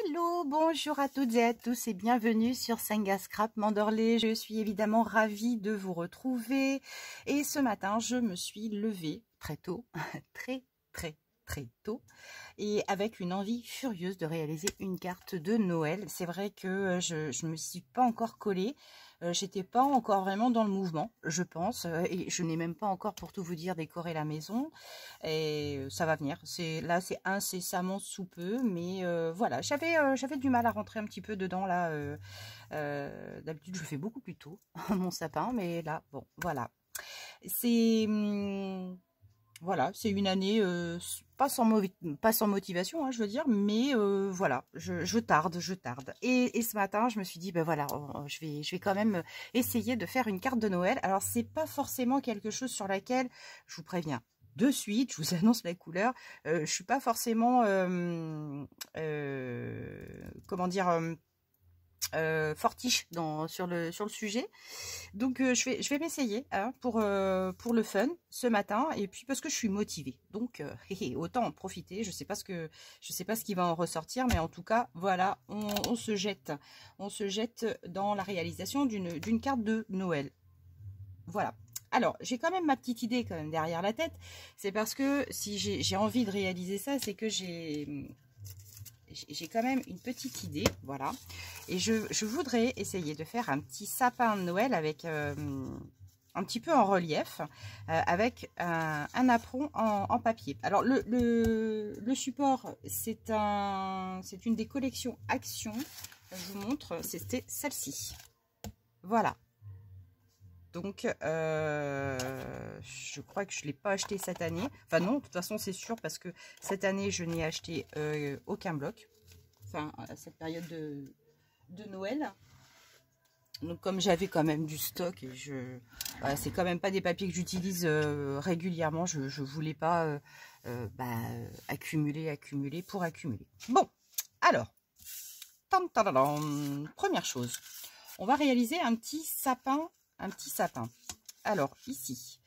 Hello, bonjour à toutes et à tous et bienvenue sur Senga Scrap Mandorlé. Je suis évidemment ravie de vous retrouver et ce matin je me suis levée très tôt, très tôt, et avec une envie furieuse de réaliser une carte de Noël. C'est vrai que je me suis pas encore collée, j'étais pas encore vraiment dans le mouvement, je pense, et je n'ai même pas encore, pour tout vous dire, décoré la maison, et ça va venir. C'est incessamment sous peu, mais voilà, j'avais du mal à rentrer un petit peu dedans là. D'habitude je fais beaucoup plus tôt mon sapin, mais là bon voilà, c'est voilà, c'est une année pas sans motivation, hein, je veux dire, mais voilà, je tarde. Et ce matin, je me suis dit, ben voilà, je vais quand même essayer de faire une carte de Noël. Alors, c'est pas forcément quelque chose sur laquelle, je vous préviens, de suite, je vous annonce la couleur, je suis pas forcément, comment dire, fortiche sur le sujet. Donc je vais m'essayer hein, pour le fun ce matin, et puis parce que je suis motivée, donc autant en profiter. Je sais pas ce qui va en ressortir, mais en tout cas voilà, on se jette dans la réalisation d'une carte de Noël. Voilà. Alors, j'ai quand même ma petite idée quand même derrière la tête. C'est parce que si j'ai envie de réaliser ça, c'est que j'ai quand même une petite idée, voilà. Et je voudrais essayer de faire un petit sapin de Noël avec un petit peu en relief, avec un apron en papier. Alors le support, c'est une des collections Action. Je vous montre, c'était celle-ci. Voilà. Donc, je crois que je ne l'ai pas acheté cette année. Enfin non, de toute façon, c'est sûr, parce que cette année, je n'ai acheté aucun bloc. Enfin, à cette période de Noël. Donc, comme j'avais quand même du stock, et voilà, c'est quand même pas des papiers que j'utilise régulièrement. Je ne voulais pas accumuler pour accumuler. Bon, alors, première chose, on va réaliser un petit sapin. Alors ici,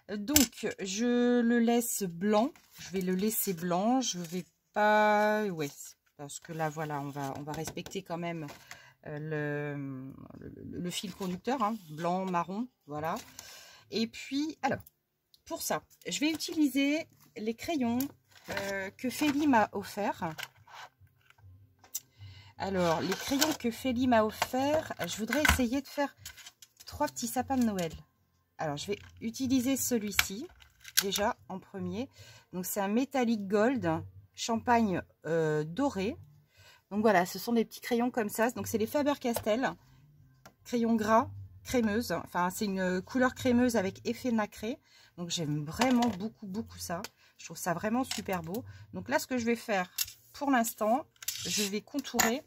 donc je le laisse blanc, je vais le laisser blanc, je vais pas, ouais, parce que là voilà, on va respecter quand même le fil conducteur, hein, blanc, marron, voilà. Et puis alors, pour ça, je vais utiliser les crayons que Félie m'a offert. Alors, les crayons que Félie m'a offert, je voudrais essayer de faire 3 petits sapins de Noël. Alors, je vais utiliser celui-ci, déjà, en premier. Donc, c'est un métallique gold, champagne doré. Donc, voilà, ce sont des petits crayons comme ça. Donc, c'est les Faber-Castell, crayon gras, crémeuse. Enfin, c'est une couleur crémeuse avec effet nacré. Donc, j'aime vraiment beaucoup ça. Je trouve ça vraiment super beau. Donc, là, ce que je vais faire pour l'instant, je vais contourer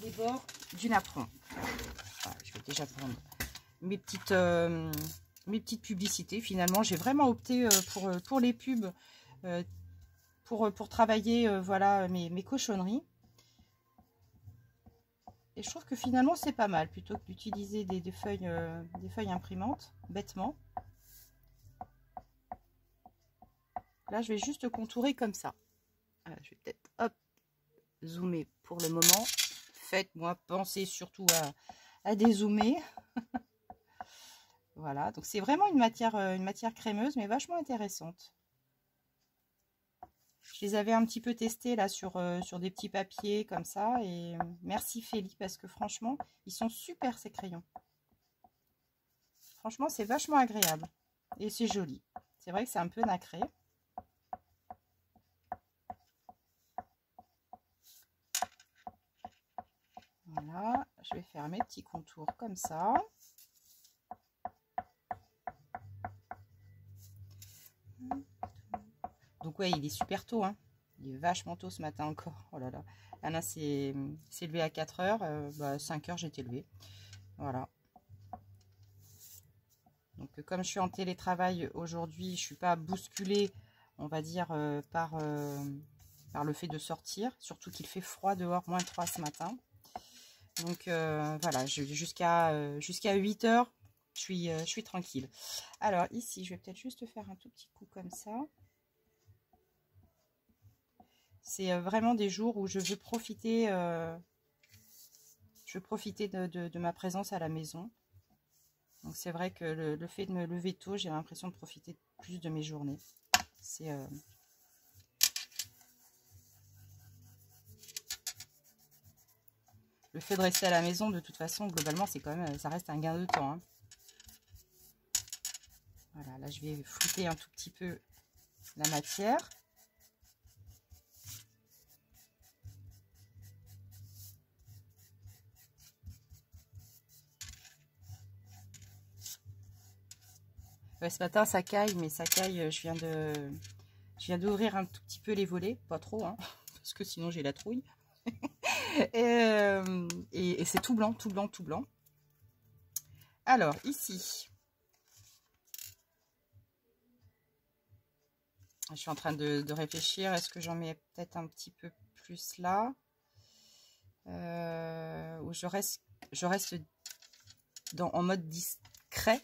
les bords du napperon. Voilà, je vais déjà prendre mes petites publicités. Finalement, j'ai vraiment opté pour les pubs, pour travailler voilà mes cochonneries. Et je trouve que finalement c'est pas mal, plutôt que d'utiliser des feuilles imprimantes bêtement. Là, je vais juste contourer comme ça. Je vais peut-être hop zoomer pour le moment. Faites-moi penser surtout à dézoomer. Voilà, donc c'est vraiment une matière crémeuse, mais vachement intéressante. Je les avais un petit peu testés là sur des petits papiers comme ça, et merci Félie, parce que franchement, ils sont super ces crayons. Franchement, c'est vachement agréable et c'est joli. C'est vrai que c'est un peu nacré. Voilà, je vais faire mes petits contours comme ça. Donc ouais, il est super tôt, hein. Il est vachement tôt ce matin encore. Oh là là. Anna s'est levée à 4 h. 5 h, j'étais levée. Voilà. Donc comme je suis en télétravail aujourd'hui, je suis pas bousculée, on va dire, par le fait de sortir. Surtout qu'il fait froid dehors, -3 ce matin. Donc voilà, jusqu'à 8 h, je suis tranquille. Alors ici, je vais peut-être juste faire un tout petit coup comme ça. C'est vraiment des jours où je veux profiter, de ma présence à la maison. Donc c'est vrai que le fait de me lever tôt, j'ai l'impression de profiter plus de mes journées. C'est le fait de rester à la maison, de toute façon, globalement, c'est quand même, ça reste un gain de temps. Hein. Voilà, là je vais flouter un tout petit peu la matière. Ouais, ce matin ça caille, mais ça caille, je viens d'ouvrir un tout petit peu les volets, pas trop, hein, parce que sinon j'ai la trouille. et c'est tout blanc, tout blanc, tout blanc. Alors ici, je suis en train de réfléchir, est-ce que j'en mets peut-être un petit peu plus là, ou je reste en mode discret,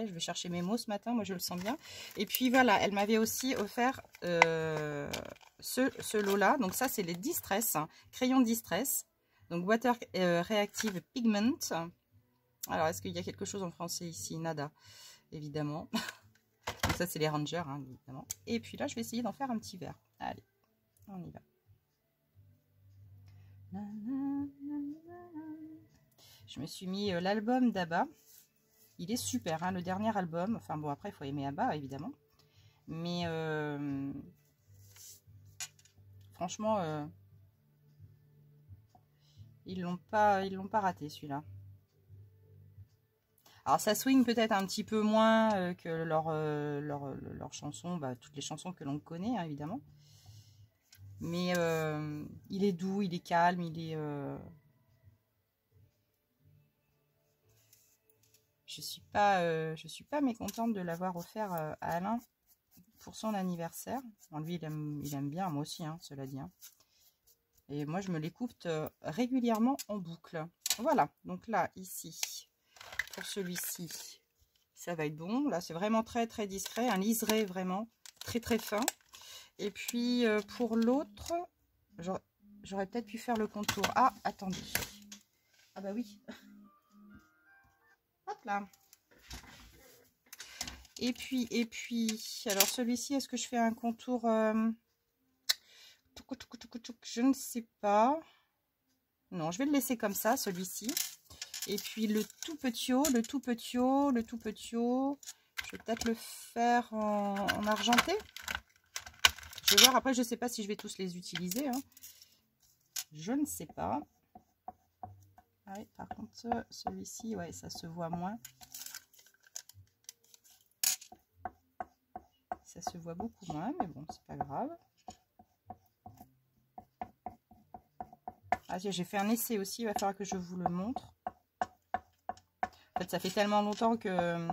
je vais chercher mes mots ce matin, moi je le sens bien. Et puis voilà, elle m'avait aussi offert ce lot là, donc ça c'est les Distress, hein, crayons Distress, donc Water Reactive Pigment. Alors est-ce qu'il y a quelque chose en français ici? Nada, évidemment. Donc ça c'est les Rangers, hein, évidemment. Et puis là je vais essayer d'en faire un petit verre. Allez, on y va. Je me suis mis l'album d'Abba. Il est super, hein, le dernier album. Enfin bon, après il faut aimer Abba évidemment. Mais franchement, ils l'ont pas raté celui-là. Alors ça swing peut-être un petit peu moins que leur chanson, bah, toutes les chansons que l'on connaît, hein, évidemment. Mais il est doux, il est calme, il est... Je suis pas mécontente de l'avoir offert à Alain pour son anniversaire. Bon, lui, il aime bien, moi aussi, hein, cela dit. Hein. Et moi, je me l'écoute régulièrement en boucle. Voilà, donc là, ici, pour celui-ci, ça va être bon. Là, c'est vraiment très, très discret. Un liseré vraiment très, très fin. Et puis, pour l'autre, j'aurais peut-être pu faire le contour. Ah, attendez. Ah bah oui. Hop là. Et puis, alors celui-ci, est-ce que je fais un contour je ne sais pas. Non, je vais le laisser comme ça, celui-ci. Et puis le tout petit haut, je vais peut-être le faire en argenté. Je vais voir, après je ne sais pas si je vais tous les utiliser. Hein. Je ne sais pas. Ah oui, par contre, celui-ci, ouais, ça se voit moins. Ça se voit beaucoup moins, mais bon, c'est pas grave. Ah, j'ai fait un essai aussi, il va falloir que je vous le montre. En fait, ça fait tellement longtemps que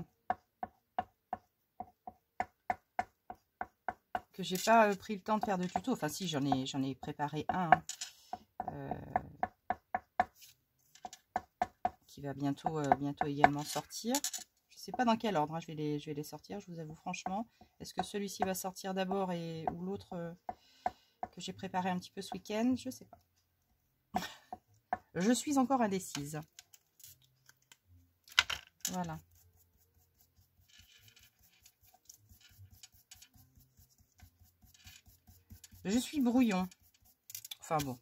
j'ai pas pris le temps de faire de tuto. Enfin, si, j'en ai préparé un. Hein, qui va bientôt également sortir. Je sais pas dans quel ordre, hein, je vais les sortir, je vous avoue franchement. Est-ce que celui-ci va sortir d'abord ou l'autre que j'ai préparé un petit peu ce week-end? Je sais pas. Je suis encore indécise. Voilà. Je suis brouillon. Enfin bon.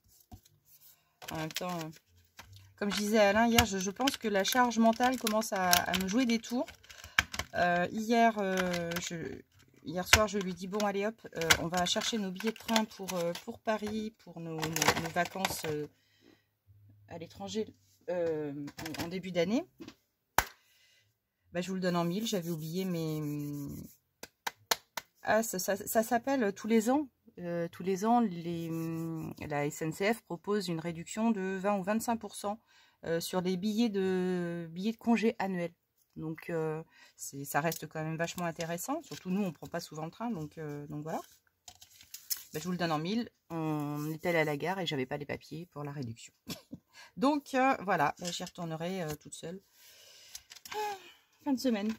En même temps, comme je disais à Alain hier, je pense que la charge mentale commence à me jouer des tours. Hier soir, je lui dis bon, allez hop, on va chercher nos billets de train pour Paris, pour nos vacances à l'étranger en début d'année. Bah, je vous le donne en mille, j'avais oublié, mais ah, ça s'appelle tous les ans. Tous les ans, la SNCF propose une réduction de 20 ou 25% sur les billets de congé annuels. Donc, ça reste quand même vachement intéressant. Surtout nous, on ne prend pas souvent le train. Donc voilà. Bah, je vous le donne en mille. On est allé à la gare et j'avais pas les papiers pour la réduction. Donc, voilà. Bah, j'y retournerai toute seule. Fin de semaine.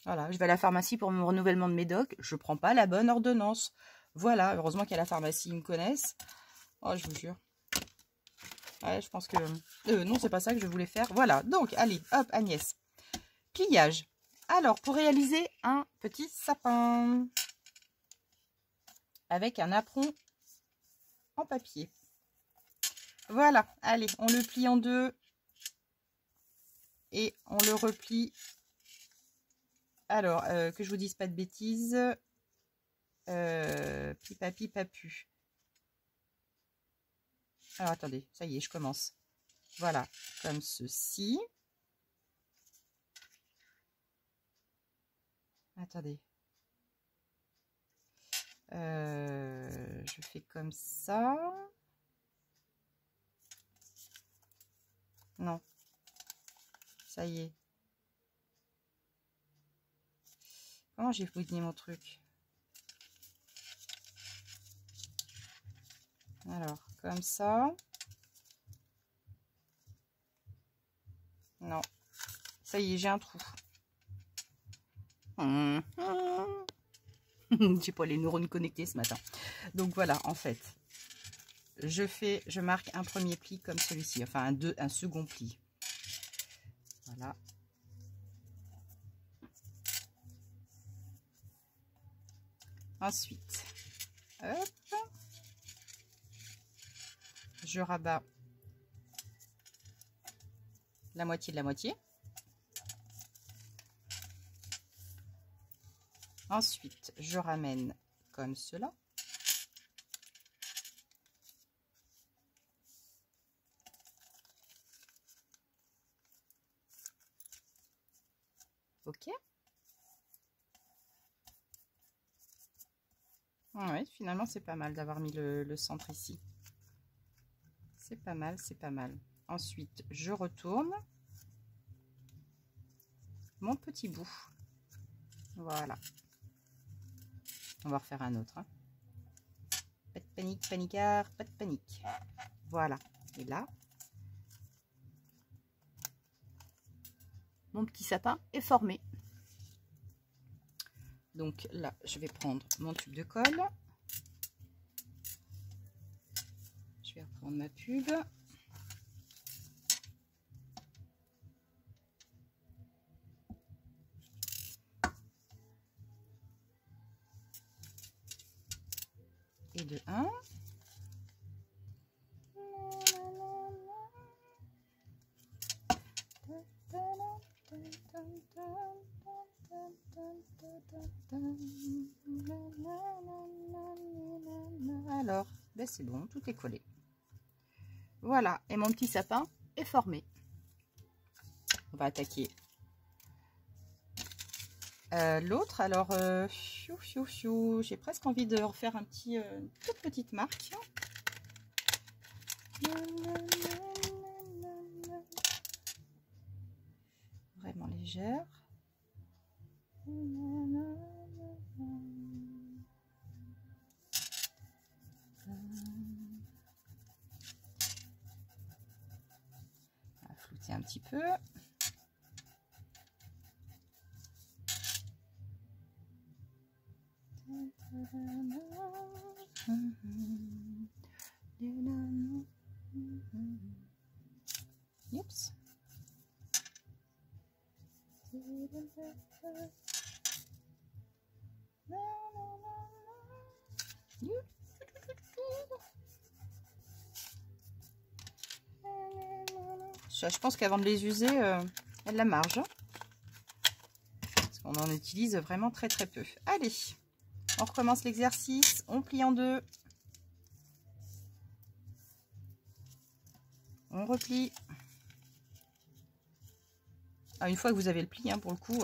Voilà. Je vais à la pharmacie pour mon renouvellement de médoc. Je prends pas la bonne ordonnance. Voilà, heureusement qu'à la pharmacie, ils me connaissent. Oh, je vous jure. Ouais, je pense que... non, c'est pas ça que je voulais faire. Voilà, donc, allez, hop, Agnès. Pliage. Alors, pour réaliser un petit sapin avec un apron en papier. Voilà, allez, on le plie en deux et on le replie. Alors, que je vous dise pas de bêtises. Pipapi papu. Alors, attendez, ça y est, je commence. Voilà, comme ceci. Attendez. Je fais comme ça. Non. Ça y est. Comment j'ai fouillé mon truc? Alors, comme ça. Non. Ça y est, j'ai un trou. J'ai pas les neurones connectés ce matin. Donc voilà, en fait, je marque un premier pli comme celui-ci, enfin un second pli. Voilà. Ensuite, hop, je rabats la moitié de la moitié. Ensuite, je ramène comme cela. Ok. Ouais, finalement, c'est pas mal d'avoir mis le centre ici. C'est pas mal, c'est pas mal. Ensuite, je retourne mon petit bout. Voilà. On va refaire un autre. Hein. Pas de panique, panicard, pas de panique. Voilà. Et là, mon petit sapin est formé. Donc là, je vais prendre mon tube de colle. Je vais reprendre ma pub. Et de 1. Alors, ben c'est bon, tout est collé. Voilà, et mon petit sapin est formé. On va attaquer l'autre. Alors, j'ai presque envie de refaire un petit, une toute petite marque. Vraiment légère. On va flouter un petit peu. Oups. Je pense qu'avant de les user, il y a de la marge. Hein, parce qu'on en utilise vraiment très très peu. Allez, on recommence l'exercice. On plie en deux. On replie. Ah, une fois que vous avez le pli, hein, pour le coup,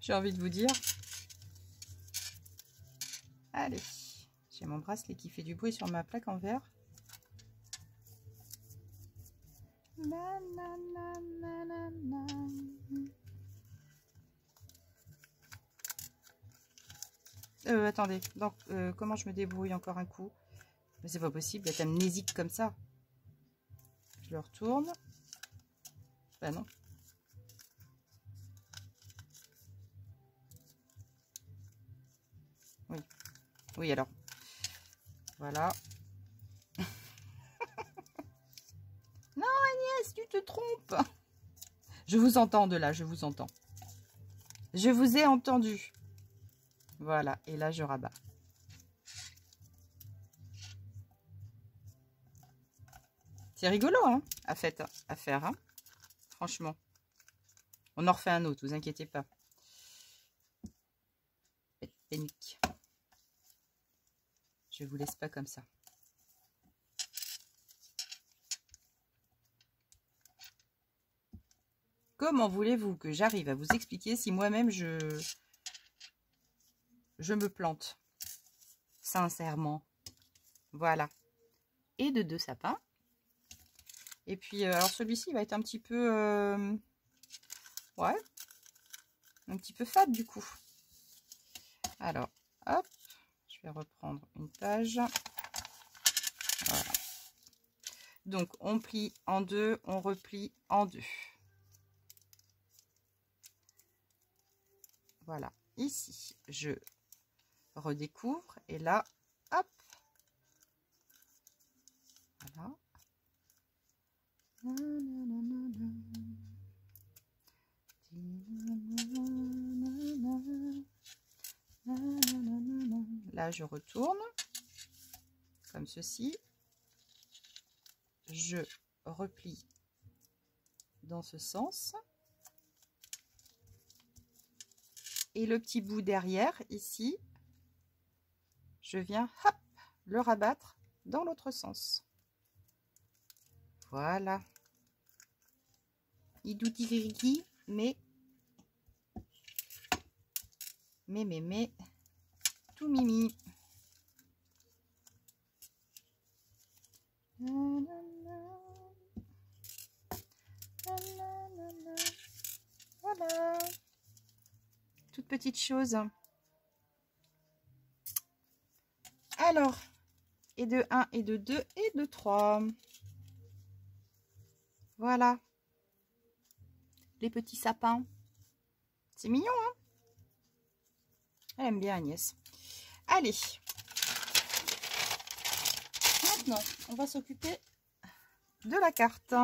j'ai envie de vous dire. Allez, j'ai mon bracelet qui fait du bruit sur ma plaque en verre. Attendez, donc comment je me débrouille encore un coup? Mais c'est pas possible d'être amnésique comme ça. Je le retourne. Bah non. Oui. Oui, alors. Voilà. Non, Agnès, tu te trompes. Je vous entends de là, je vous entends. Je vous ai entendu. Voilà, et là, je rabats. C'est rigolo, hein, à faire, hein. Franchement. On en refait un autre, vous inquiétez pas. Pénique. Je vous laisse pas comme ça. Comment voulez-vous que j'arrive à vous expliquer si moi-même je me plante? Sincèrement. Voilà. Et de 2 sapins. Et puis, alors celui-ci va être un petit peu... ouais. Un petit peu fade du coup. Alors, hop. Je vais reprendre une page. Voilà. Donc, on plie en 2, on replie en 2. Voilà. Ici, je redécouvre. Et là, hop. Voilà. Là, je retourne comme ceci. Je replie dans ce sens. Et le petit bout derrière, ici, je viens hop, le rabattre dans l'autre sens. Voilà. Idouti mais tout mimi. Voilà. Toute petite chose. Alors, et de 1, et de 2, et de 3. Voilà. Les petits sapins. C'est mignon, hein? Elle aime bien Agnès. Allez. Maintenant, on va s'occuper de la carte.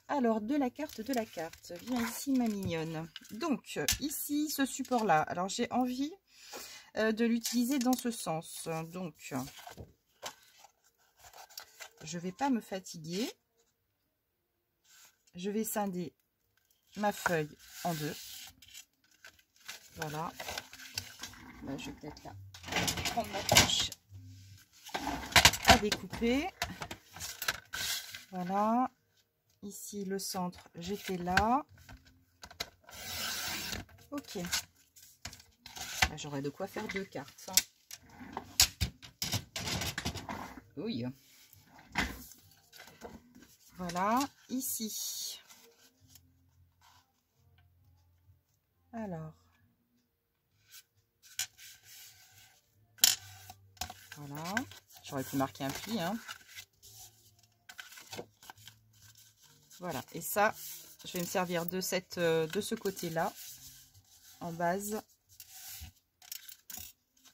Alors, de la carte. Viens ici, ma mignonne. Donc, ici, ce support-là. Alors, j'ai envie de l'utiliser dans ce sens. Donc, je vais pas me fatiguer. Je vais scinder ma feuille en 2. Voilà. Là, je vais peut-être là prendre ma tâche à découper. Voilà. Ici, le centre, j'étais là. Ok. J'aurais de quoi faire 2 cartes. Oui. Voilà. Ici. Alors. Voilà. J'aurais pu marquer un pli, hein. Voilà. Et ça, je vais me servir de ce côté-là, en base.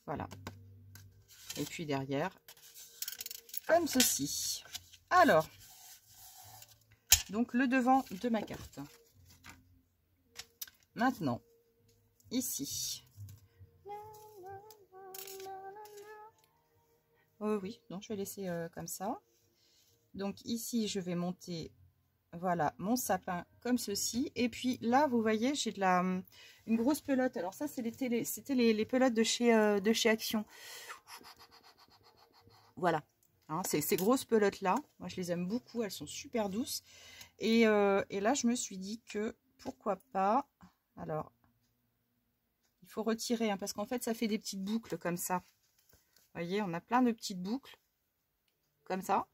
Voilà. Et puis derrière, comme ceci. Alors, donc le devant de ma carte. Maintenant, ici. Oh oui, non, je vais laisser comme ça. Donc ici, je vais monter, voilà, mon sapin comme ceci. Et puis là, vous voyez, j'ai une grosse pelote. Alors ça, c'était les pelotes de chez Action. Voilà. Hein, ces grosses pelotes-là, moi, je les aime beaucoup. Elles sont super douces. Et là, je me suis dit que, pourquoi pas... Alors, il faut retirer, hein, parce qu'en fait, ça fait des petites boucles comme ça. Vous voyez, on a plein de petites boucles. Comme ça,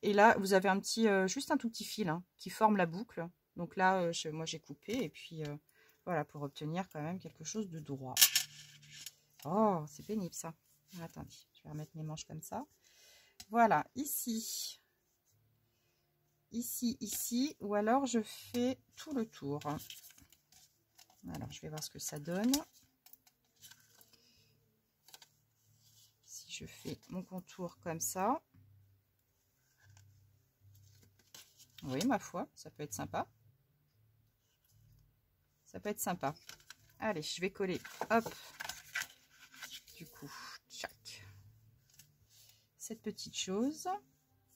et là vous avez un petit juste un tout petit fil, hein, qui forme la boucle. Donc là moi j'ai coupé, et puis voilà, pour obtenir quand même quelque chose de droit. Oh, c'est pénible ça. Attendez, je vais remettre mes manches comme ça. Voilà, ici, ou alors je fais tout le tour. Alors je vais voir ce que ça donne. je fais mon contour comme ça. Oui, ma foi, ça peut être sympa. Ça peut être sympa. Allez, je vais coller. Hop. Du coup, tchac. Cette petite chose.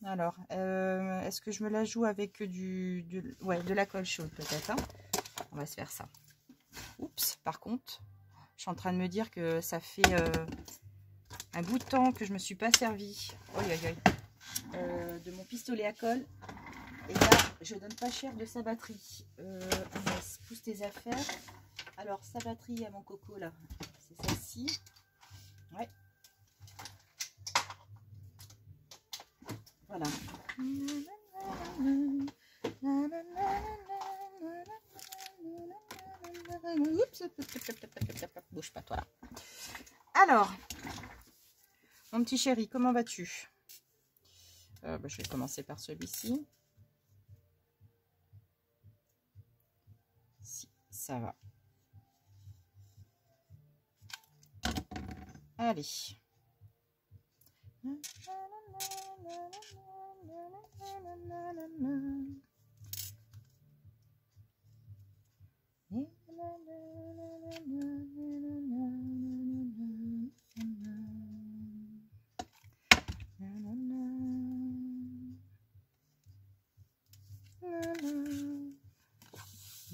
Alors, est-ce que je me la joue avec de la colle chaude peut-être, hein? On va se faire ça. Oups, par contre, je suis en train de me dire que ça fait un bout de temps que je me suis pas servi de mon pistolet à colle. Et là, je donne pas cher de sa batterie. Agnès, pousse tes affaires. Alors, sa batterie à mon coco, là, c'est celle-ci. Ouais. Voilà. Oups, bouge pas, toi là. Alors, mon petit chéri, comment vas-tu? Je vais commencer par celui-ci. Si, ça va. Allez.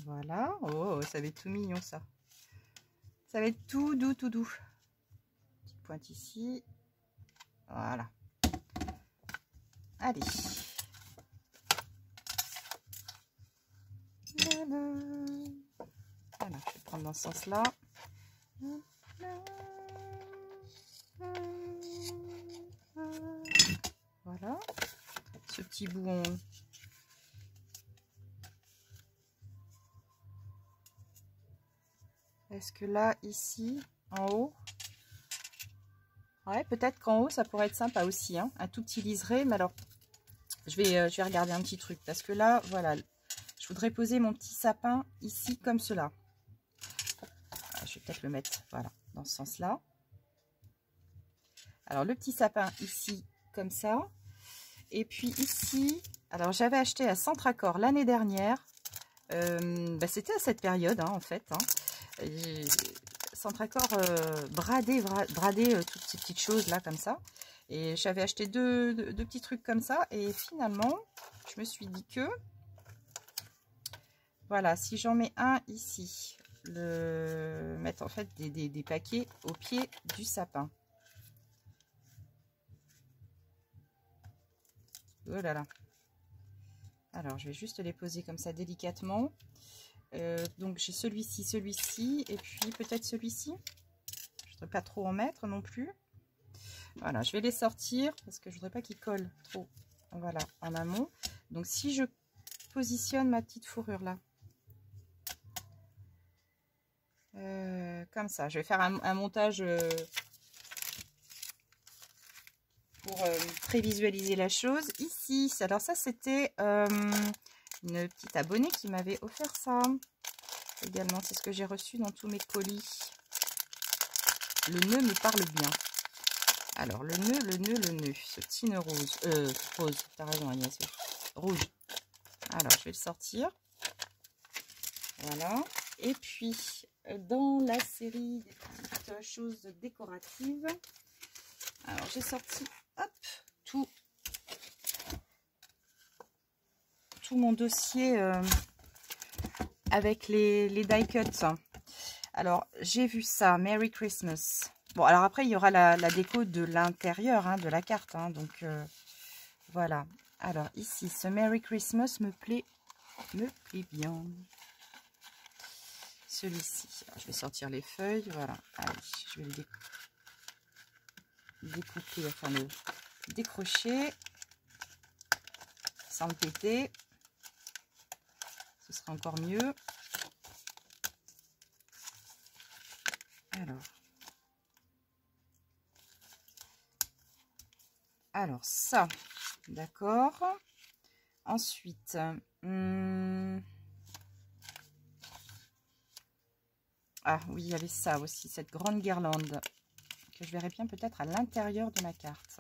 Voilà. Oh, ça va être tout mignon, ça. Ça va être tout doux, tout doux. Petite pointe ici. Voilà. Allez. Voilà, je vais prendre dans ce sens-là. Voilà. Ce petit bout, est-ce que là, ici, en haut, ouais, peut-être qu'en haut, ça pourrait être sympa aussi, hein. Un tout petit liseré, mais alors, je vais regarder un petit truc, parce que là, voilà, je voudrais poser mon petit sapin ici, comme cela. Je vais peut-être le mettre, voilà, dans ce sens-là. Alors, le petit sapin ici, comme ça. Et puis ici, alors j'avais acheté à Centracor l'année dernière. C'était à cette période, hein, en fait. Hein. Centracor bradait toutes ces petites choses là, comme ça. Et j'avais acheté deux petits trucs comme ça. Et finalement, je me suis dit que, voilà, si j'en mets un ici, mettre en fait des paquets au pied du sapin. Oh là là. Alors, je vais juste les poser comme ça délicatement. Donc, j'ai celui-ci, et puis peut-être celui-ci. Je ne voudrais pas trop en mettre non plus. Voilà, je vais les sortir parce que je ne voudrais pas qu'ils collent trop. Voilà, en amont. Donc, si je positionne ma petite fourrure là, comme ça, je vais faire un montage pour prévisualiser la chose. Ici, alors ça c'était une petite abonnée qui m'avait offert ça. Également, c'est ce que j'ai reçu dans tous mes colis. Le nœud me parle bien. Alors, le nœud, ce petit nœud rose. Rose, t'as raison Agnès. Rouge. Alors, je vais le sortir. Voilà. Et puis, dans la série des petites choses décoratives, alors j'ai sorti, hop, tout mon dossier avec les die cuts. Alors, j'ai vu ça, Merry Christmas. Bon, alors après, il y aura la déco de l'intérieur, hein, de la carte. Hein, donc, voilà. Alors, ici, ce Merry Christmas me plaît bien. Celui-ci. Je vais sortir les feuilles. Voilà. Allez, je vais le découper, enfin le décrocher. Sans le péter. Ce sera encore mieux. Alors ça, d'accord. Ensuite, ah oui, il y avait ça aussi, cette grande guirlande que je verrai bien peut-être à l'intérieur de ma carte.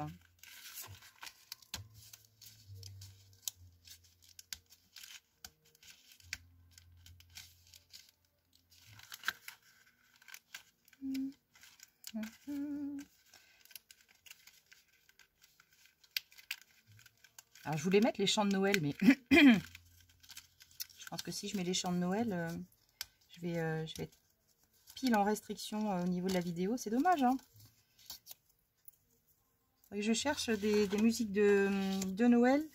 Alors, je voulais mettre les chants de Noël, mais je pense que si je mets les chants de Noël, je vais être pile en restriction au niveau de la vidéo. C'est dommage, hein. Je cherche des musiques de Noël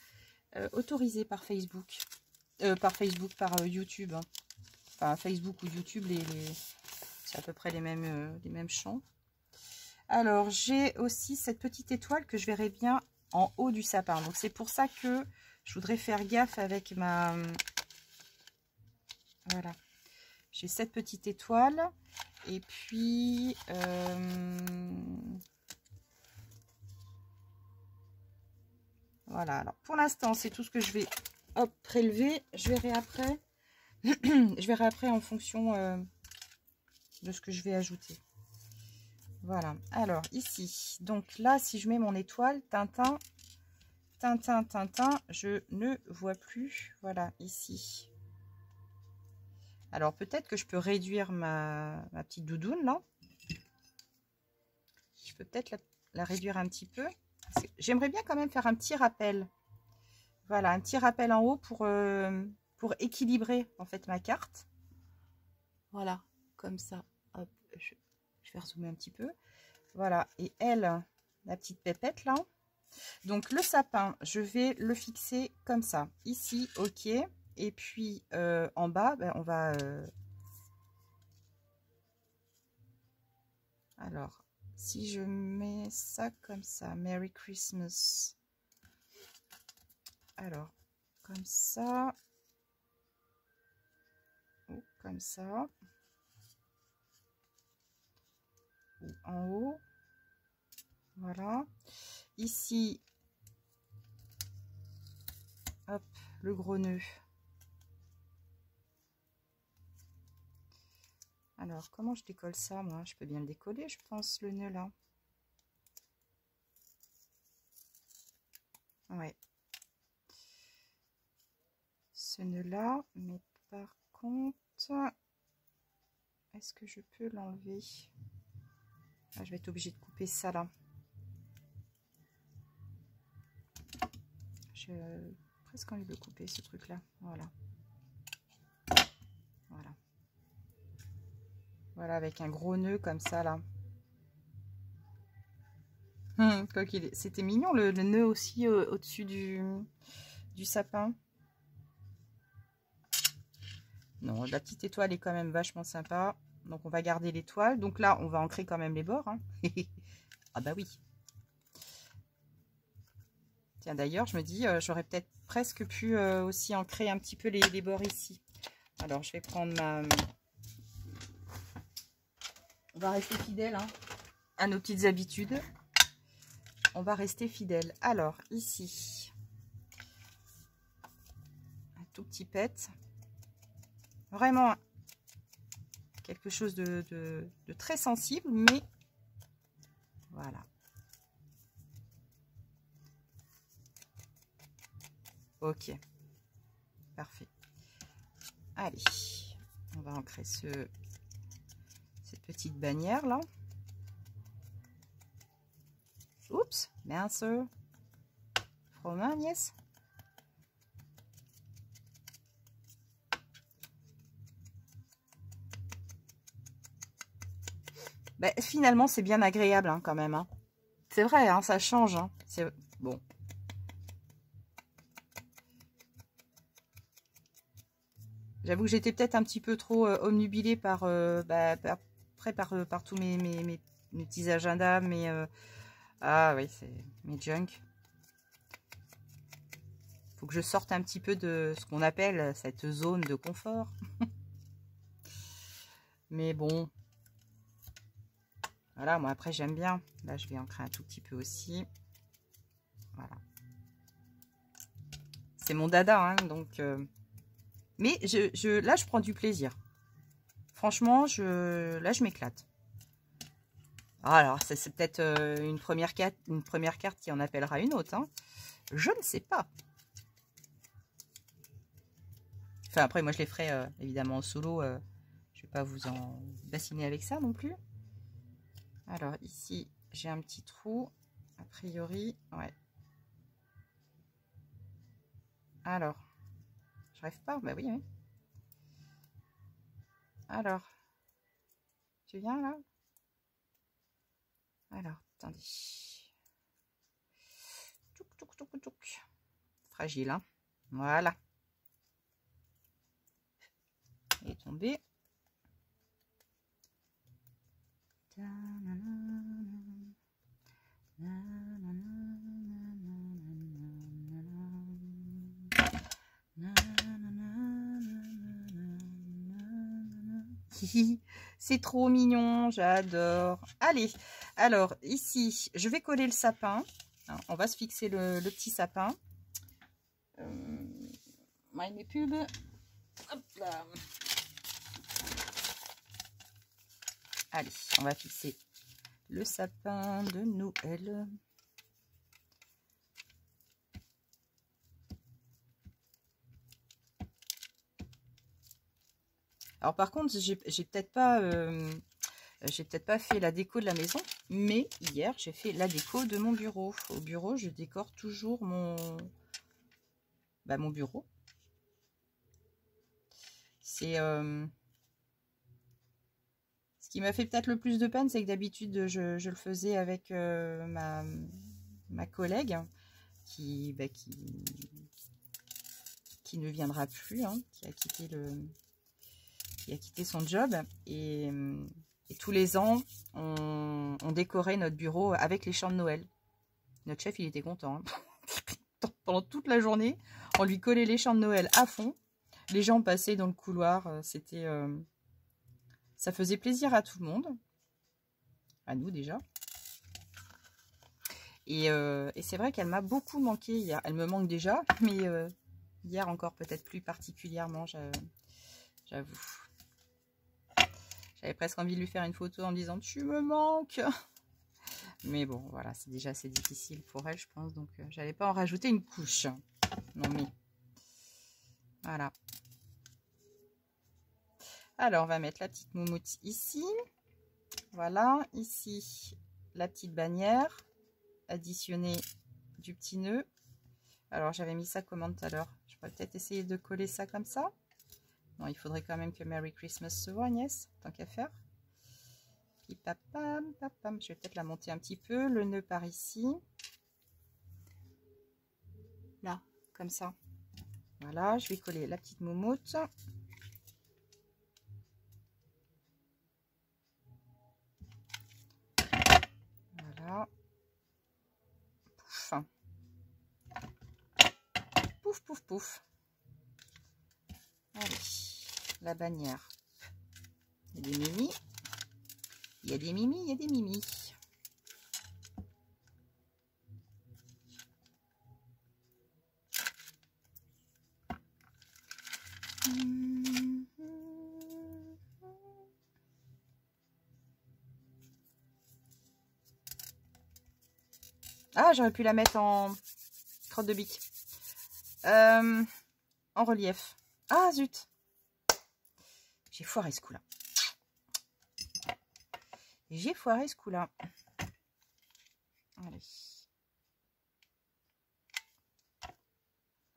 autorisées par Facebook. Par YouTube. Hein. Enfin, Facebook ou YouTube, c'est à peu près les mêmes chants. Alors, j'ai aussi cette petite étoile que je verrai bien en haut du sapin. Donc, c'est pour ça que je voudrais faire gaffe avec ma... Voilà. J'ai cette petite étoile. Et puis... Voilà. Alors, pour l'instant, c'est tout ce que je vais prélever. Je verrai après. Je verrai après en fonction de ce que je vais ajouter. Voilà, alors ici, donc là, si je mets mon étoile, Tintin, Tintin, Tintin, je ne vois plus, voilà, ici. Alors, peut-être que je peux réduire ma petite doudoune, là. Je peux peut-être la réduire un petit peu. J'aimerais bien quand même faire un petit rappel. Voilà, un petit rappel en haut pour équilibrer, en fait, ma carte. Voilà, comme ça. Hop, je vais rezoomer un petit peu. Voilà, et elle, la petite pépette là. Donc le sapin, je vais le fixer comme ça. Ici, ok. Et puis en bas, ben, on va... Alors, si je mets ça comme ça, Merry Christmas. Alors, comme ça. Ou comme ça. Ou en haut. Voilà. Ici, hop, le gros nœud. Alors, comment je décolle ça, moi? Je peux bien le décoller, je pense, le nœud là. Ouais. Ce nœud-là, mais par contre, est-ce que je peux l'enlever? Ah, je vais être obligée de couper ça là. J'ai presque envie de couper ce truc-là. Voilà. Voilà. Voilà, avec un gros nœud comme ça là. Quoi qu'il est. C'était mignon le nœud aussi au-dessus du sapin. Non, la petite étoile est quand même vachement sympa. Donc on va garder l'étoile. Donc là, on va ancrer quand même les bords. Hein. Ah bah oui. Tiens, d'ailleurs, je me dis, j'aurais peut-être presque pu aussi ancrer un petit peu les bords ici. Alors, je vais prendre ma... On va rester fidèle hein, à nos petites habitudes. On va rester fidèle. Alors, ici, un tout petit pet. Vraiment quelque chose de très sensible, mais voilà. Ok, parfait. Allez, on va ancrer cette petite bannière là. Oups, mince. Froment, yes. Ben, finalement, c'est bien agréable hein, quand même. Hein. C'est vrai, hein, ça change. Hein. C'est bon. J'avoue que j'étais peut-être un petit peu trop omnubilée par, par tous mes petits agendas, ah oui, c'est mes junk. Faut que je sorte un petit peu de ce qu'on appelle cette zone de confort. Mais bon. Voilà, moi après j'aime bien. Là, je vais ancrer un tout petit peu aussi. Voilà. C'est mon dada, hein, donc... Mais là, je prends du plaisir. Franchement, là, je m'éclate. Ah, alors, c'est peut-être une première carte qui en appellera une autre. Hein. Je ne sais pas. Enfin, après, moi, je les ferai évidemment en solo. Je vais pas vous en bassiner avec ça non plus. Alors, ici, j'ai un petit trou. A priori, ouais. Alors, je rêve pas? Bah oui, oui. Alors, tu viens là? Alors, attendez. Touc, touc, touc, touc. Fragile, hein? Voilà. Il est tombé. C'est trop mignon, j'adore. Allez, alors ici, je vais coller le sapin. On va se fixer le petit sapin. Mes pubs. Hop là. Allez, on va fixer le sapin de Noël. Alors par contre, j'ai peut-être pas fait la déco de la maison, mais hier j'ai fait la déco de mon bureau. Au bureau, je décore toujours mon bureau. C'est ce qui m'a fait peut-être le plus de peine, c'est que d'habitude je le faisais avec ma collègue qui ne viendra plus, hein, qui a quitté son job et tous les ans on décorait notre bureau avec les chants de Noël. Notre chef, il était content. Hein. Pendant toute la journée, on lui collait les chants de Noël à fond. Les gens passaient dans le couloir. Ça faisait plaisir à tout le monde. À nous déjà. Et c'est vrai qu'elle m'a beaucoup manqué hier. Elle me manque déjà, mais hier encore peut-être plus particulièrement, j'avoue. J'avais presque envie de lui faire une photo en me disant « Tu me manques !» Mais bon, voilà, c'est déjà assez difficile pour elle, je pense. Donc, j'allais pas en rajouter une couche. Non, mais... Voilà. Alors, on va mettre la petite moumoute ici. Voilà, ici, la petite bannière. Additionner du petit nœud. Alors, j'avais mis ça comment tout à l'heure? Je pourrais peut-être essayer de coller ça comme ça. Non, il faudrait quand même que Merry Christmas se voit, Agnès, tant qu'à faire. Papam, papam. Je vais peut-être la monter un petit peu. Le nœud par ici. Là, comme ça. Voilà, je vais coller la petite moumoute. Voilà. Pouf. Pouf, pouf, pouf. Allez, la bannière. Il y a des mimis. Il y a des mimis, il y a des mimis. Ah, j'aurais pu la mettre en crotte de bique. En relief. Ah, zut. J'ai foiré ce coup-là. J'ai foiré ce coup-là. Allez.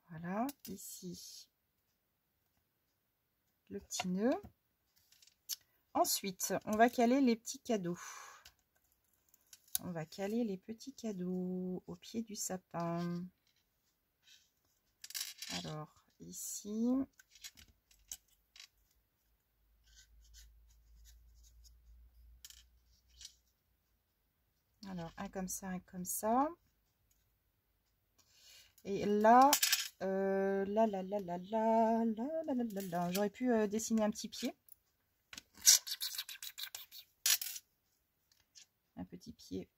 Voilà, ici. Le petit nœud. Ensuite, on va caler les petits cadeaux. On va caler les petits cadeaux au pied du sapin. Alors, ici. Alors, un comme ça, un comme ça. Et là, j'aurais pu dessiner un petit pied. Un petit pied.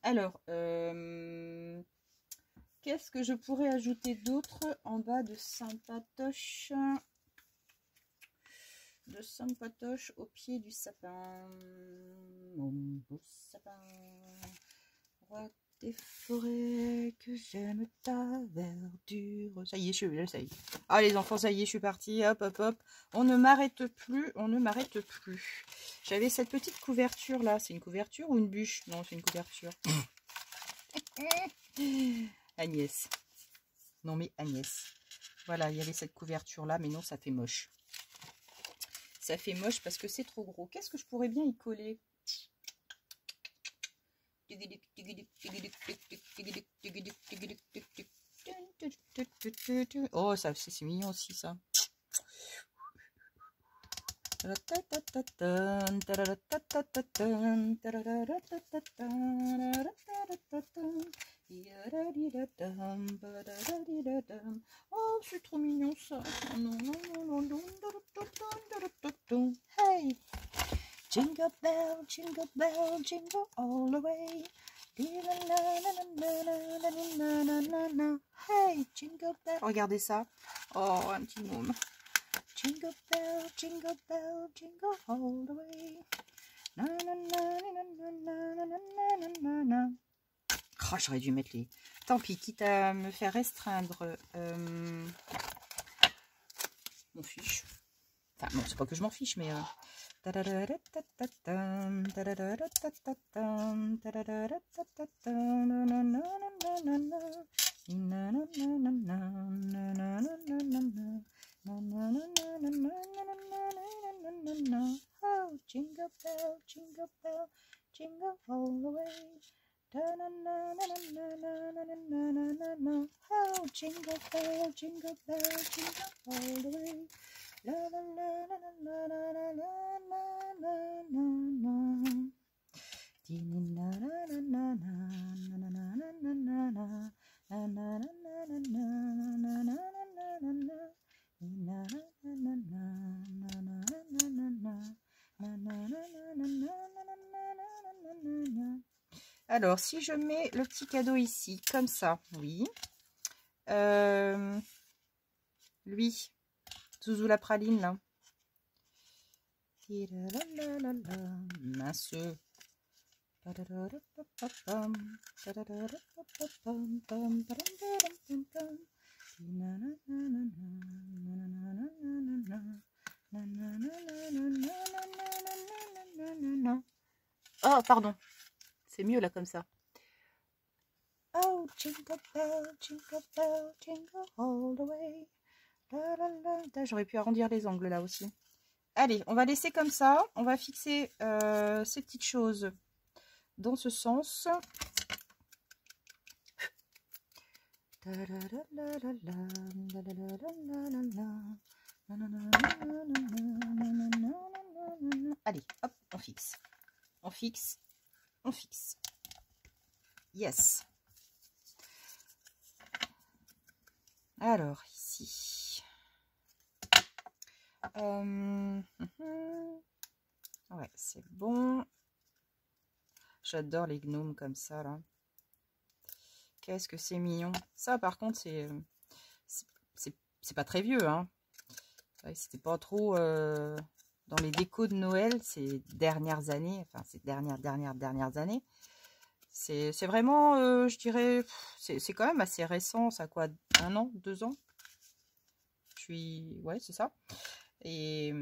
Alors, qu'est-ce que je pourrais ajouter d'autre en bas de sympatoche? De sympatoche au pied du sapin. Mon beau sapin. Roi des forêts, que j'aime ta verdure. Ça y est, ça y est. Ah les enfants, ça y est, je suis partie. Hop, hop, hop. On ne m'arrête plus, on ne m'arrête plus. J'avais cette petite couverture là. C'est une couverture ou une bûche? Non, c'est une couverture. Agnès. Non mais Agnès. Voilà, il y avait cette couverture là, mais non, ça fait moche. Ça fait moche parce que c'est trop gros. Qu'est-ce que je pourrais bien y coller? Oh, ça c'est mignon aussi ça. Oh, c'est trop mignon ça. Hey! Jingle bell, jingle all the way. Hey, jingle bell. Regardez ça. Oh, un petit môme. Jingle bell, jingle all the way. Oh, j'aurais dû mettre les... Tant pis, quitte à me faire restreindre mon fiche. Enfin, non, c'est pas que je m'en fiche, mais... Oh, jingle bell, jingle all the way. Oh, jingle bell, jingle all the way. La la la la la la la la la la la. Na na na na na na na na na na na na alors, si je mets le petit cadeau ici, comme ça, oui. Lui, Zouzou la praline, là. Mince. Oh, pardon. C'est mieux là comme ça. Oh, jingle bell, jingle all the way. J'aurais pu arrondir les angles là aussi. Allez, on va laisser comme ça. On va fixer ces petites choses dans ce sens. Allez, hop, on fixe. On fixe. On fixe. Yes. Alors, ici. Ouais, c'est bon. J'adore les gnomes comme ça, là. Qu'est-ce que c'est mignon. Ça, par contre, c'est pas très vieux, hein. C'était pas trop dans les décos de Noël ces dernières années. Enfin, ces dernières années. C'est vraiment, je dirais, c'est quand même assez récent. Ça, quoi, 1 an, 2 ans? Ouais, c'est ça. Et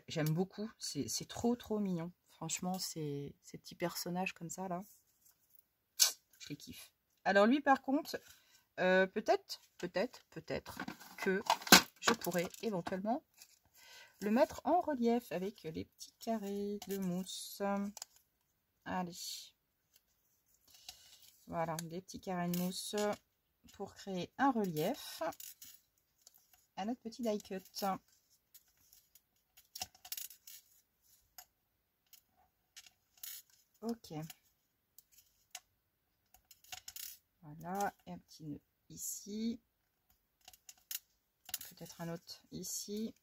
j'aime beaucoup. C'est trop mignon. Franchement, ces petits personnages comme ça, là. Je les kiffe. Alors lui, par contre, peut-être que je pourrais éventuellement le mettre en relief avec les petits carrés de mousse. Allez. Voilà, des petits carrés de mousse pour créer un relief à notre petit die cut. Ok. Voilà, et un petit nœud ici. Peut-être un autre ici.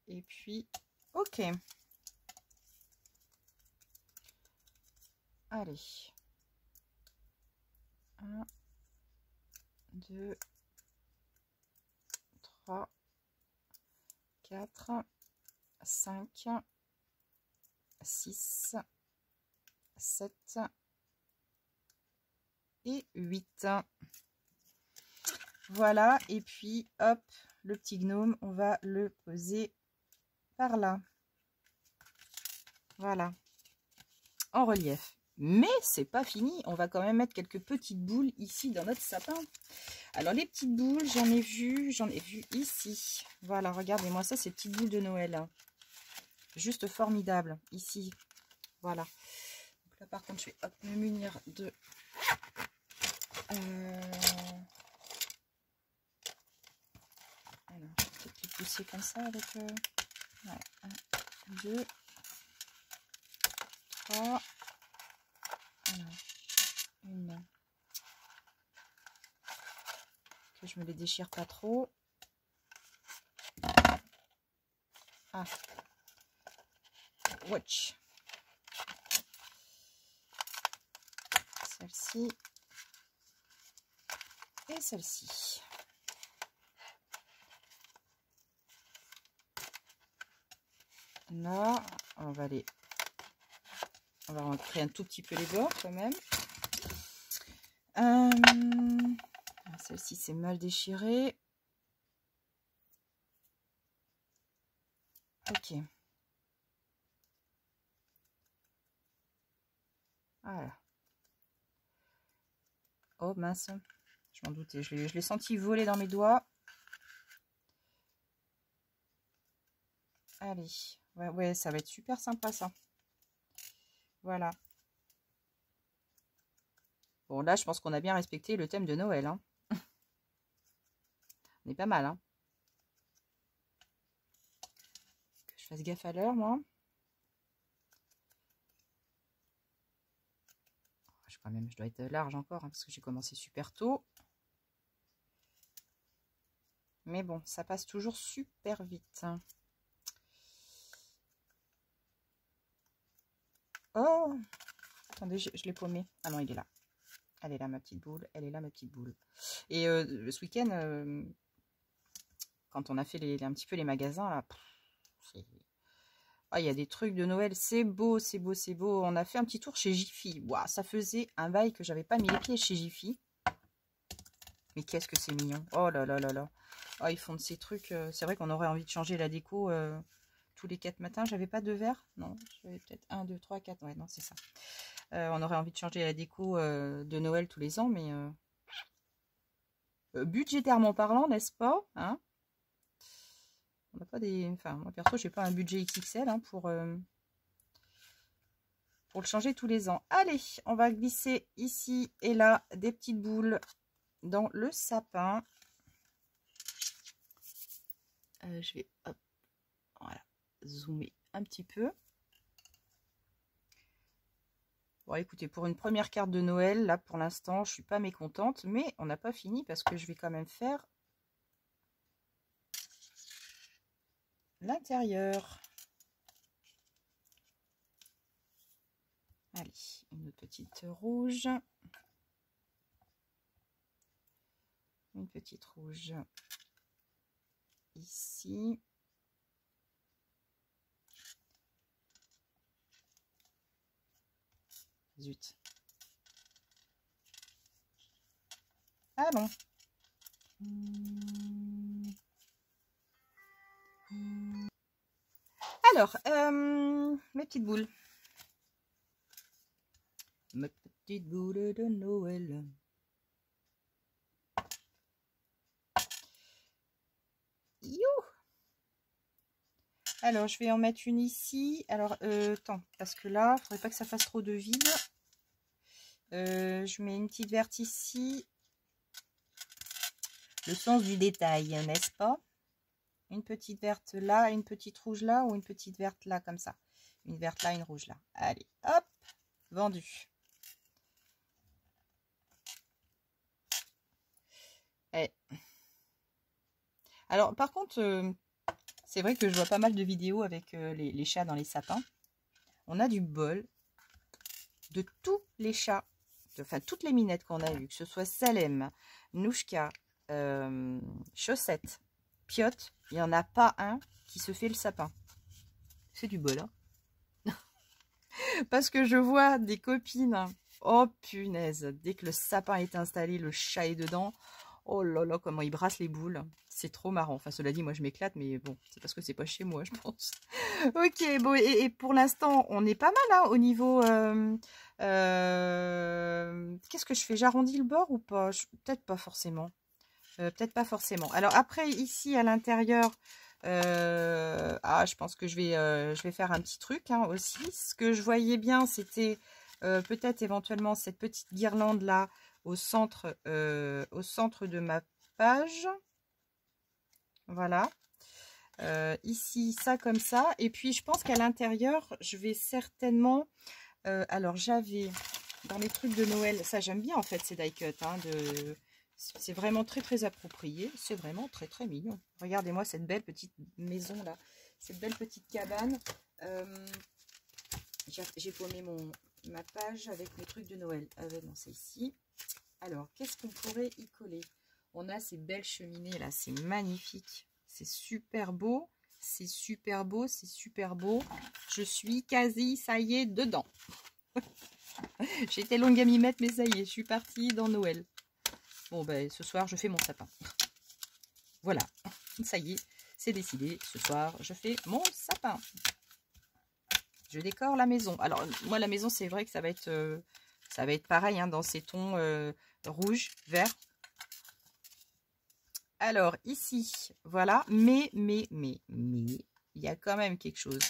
Et puis, ok. Allez. 1, 2, 3, 4, 5, 6, 7 et 8. Voilà, et puis hop, le petit gnome, on va le poser par là. Voilà, en relief. Mais c'est pas fini, on va quand même mettre quelques petites boules ici dans notre sapin. Alors les petites boules, j'en ai vu ici. Voilà, regardez-moi ça, ces petites boules de Noël. Hein. Juste formidable, ici. Voilà. Donc là par contre, je vais hop, me munir de... Alors, je vais peut-être les pousser comme ça avec... Ouais, 1, 2, 3... Alors, une... Que je me les déchire pas trop. Ah. Watch. Celle-ci. Et celle-ci. Là, on va rentrer un tout petit peu les bords quand même. Celle-ci, c'est mal déchiré. Ok. Voilà. Oh mince, je m'en doutais, je l'ai senti voler dans mes doigts. Allez, ouais, ça va être super sympa ça. Voilà. Bon, là, je pense qu'on a bien respecté le thème de Noël. Hein. On est pas mal. Hein. Que je fasse gaffe à l'heure, moi. Je dois être large encore, hein, parce que j'ai commencé super tôt. Mais bon, ça passe toujours super vite. Oh! Attendez, je l'ai paumé. Ah non, il est là. Elle est là, ma petite boule. Elle est là, ma petite boule. Et ce week-end, quand on a fait un petit peu les magasins, là, il y a des trucs de Noël. C'est beau, c'est beau, c'est beau. On a fait un petit tour chez Jiffy. Waouh, ça faisait un bail que j'avais pas mis les pieds chez Jiffy. Mais qu'est-ce que c'est mignon. Oh là là là là. Oh, ils font de ces trucs. C'est vrai qu'on aurait envie de changer la déco tous les 4 matins. J'avais pas de verre. Non, j'avais peut-être 1, 2, 3, 4. Ouais, non, c'est ça. On aurait envie de changer la déco de Noël tous les ans, mais budgétairement parlant, n'est-ce pas, hein, on n'a pas des... Enfin, moi perso, j'ai pas un budget XXL hein, pour le changer tous les ans. Allez, on va glisser ici et là des petites boules dans le sapin. Je vais hop, voilà, zoomer un petit peu. Bon, écoutez, pour une première carte de Noël, là, pour l'instant, je suis pas mécontente, mais on n'a pas fini parce que je vais quand même faire l'intérieur. Allez, une petite rouge. Une petite rouge ici. Zut. Ah non. Alors, mes petites boules. Mes petites boules de Noël. You. Alors, je vais en mettre une ici. Alors, attends, parce que là, il ne faudrait pas que ça fasse trop de vide. Je mets une petite verte ici. Le sens du détail, n'est-ce pas? Une petite verte là, une petite rouge là, ou une petite verte là, comme ça. Une verte là, une rouge là. Allez, hop, vendu. Et... Alors, par contre, c'est vrai que je vois pas mal de vidéos avec les chats dans les sapins. On a du bol. de tous les chats, enfin toutes les minettes qu'on a eues, que ce soit Salem, Nouchka, Chaussette, Piotte, il n'y en a pas un qui se fait le sapin. C'est du bol, hein. Parce que je vois des copines, oh punaise, dès que le sapin est installé, le chat est dedans. Oh là là, comment il brasse les boules. C'est trop marrant. Enfin, cela dit, moi, je m'éclate, mais bon, c'est parce que c'est pas chez moi, je pense. Ok, bon, et pour l'instant, on est pas mal, hein, au niveau... Qu'est-ce que je fais? J'arrondis le bord ou pas? Peut-être pas forcément. Peut-être pas forcément. Alors, après, ici, à l'intérieur... je pense que je vais faire un petit truc, hein, aussi. Ce que je voyais bien, c'était peut-être éventuellement cette petite guirlande là au centre de ma page. Voilà. Ici, ça comme ça. Et puis, je pense qu'à l'intérieur, je vais certainement... alors, j'avais dans les trucs de Noël, ça j'aime bien en fait ces die cuts, hein, c'est vraiment très très approprié. C'est vraiment très très mignon. Regardez-moi cette belle petite maison là. Cette belle petite cabane. J'ai paumé ma page avec mes trucs de Noël. Non, c'est ici. Alors, qu'est-ce qu'on pourrait y coller? On a ces belles cheminées là. C'est magnifique. C'est super beau. C'est super beau. C'est super beau. Je suis quasi, ça y est, dedans. J'étais longue à m'y mettre, mais ça y est, je suis partie dans Noël. Bon, ben, ce soir, je fais mon sapin. Voilà, ça y est, c'est décidé. Ce soir, je fais mon sapin. Je décore la maison. Alors, moi, la maison, c'est vrai que ça va être pareil, hein, dans ces tons rouge, vert. Alors, ici, voilà. Mais, il y a quand même quelque chose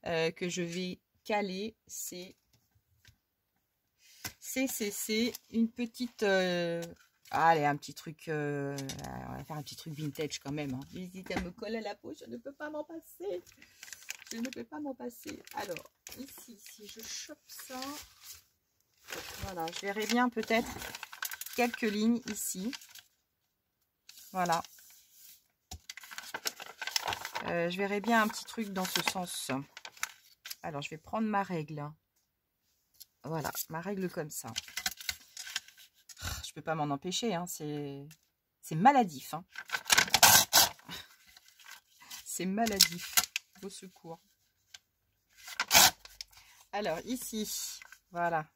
que je vais caler. C'est une petite... allez, un petit truc... on va faire un petit truc vintage quand même. Hein. J'hésite à me coller à la peau, je ne peux pas m'en passer. Je ne peux pas m'en passer. Alors, ici, si je chope ça... Voilà, je verrai bien peut-être quelques lignes ici. Voilà. Je verrai bien un petit truc dans ce sens. Alors, je vais prendre ma règle. Voilà, ma règle comme ça. Je peux pas m'en empêcher, hein, c'est maladif. Hein. C'est maladif. Au secours. Alors, ici, voilà.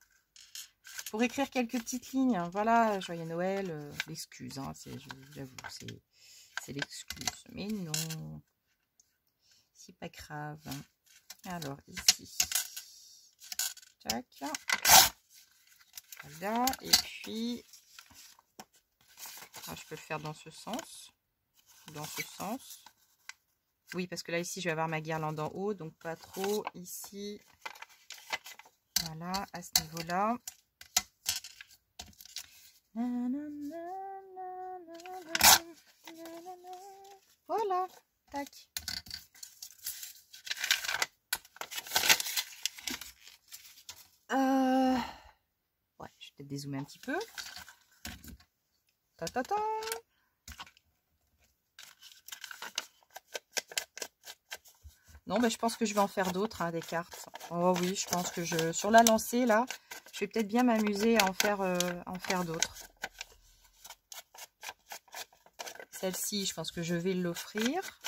Pour écrire quelques petites lignes, hein, voilà, joyeux Noël, l'excuse, hein, j'avoue, c'est l'excuse. Mais non, c'est pas grave. Alors, ici, tac. Voilà, et puis, je peux le faire dans ce sens. Dans ce sens. Oui, parce que là, ici, je vais avoir ma guirlande en haut, donc pas trop. Ici, voilà, à ce niveau-là. Voilà, tac. Ouais, je vais peut-être dézoomer un petit peu. Ta-ta-ta. Non, mais je pense que je vais en faire d'autres, hein, des cartes. Oh oui, je pense que sur la lancée, là, je vais peut-être bien m'amuser à en faire d'autres. Celle-ci, je pense que je vais l'offrir.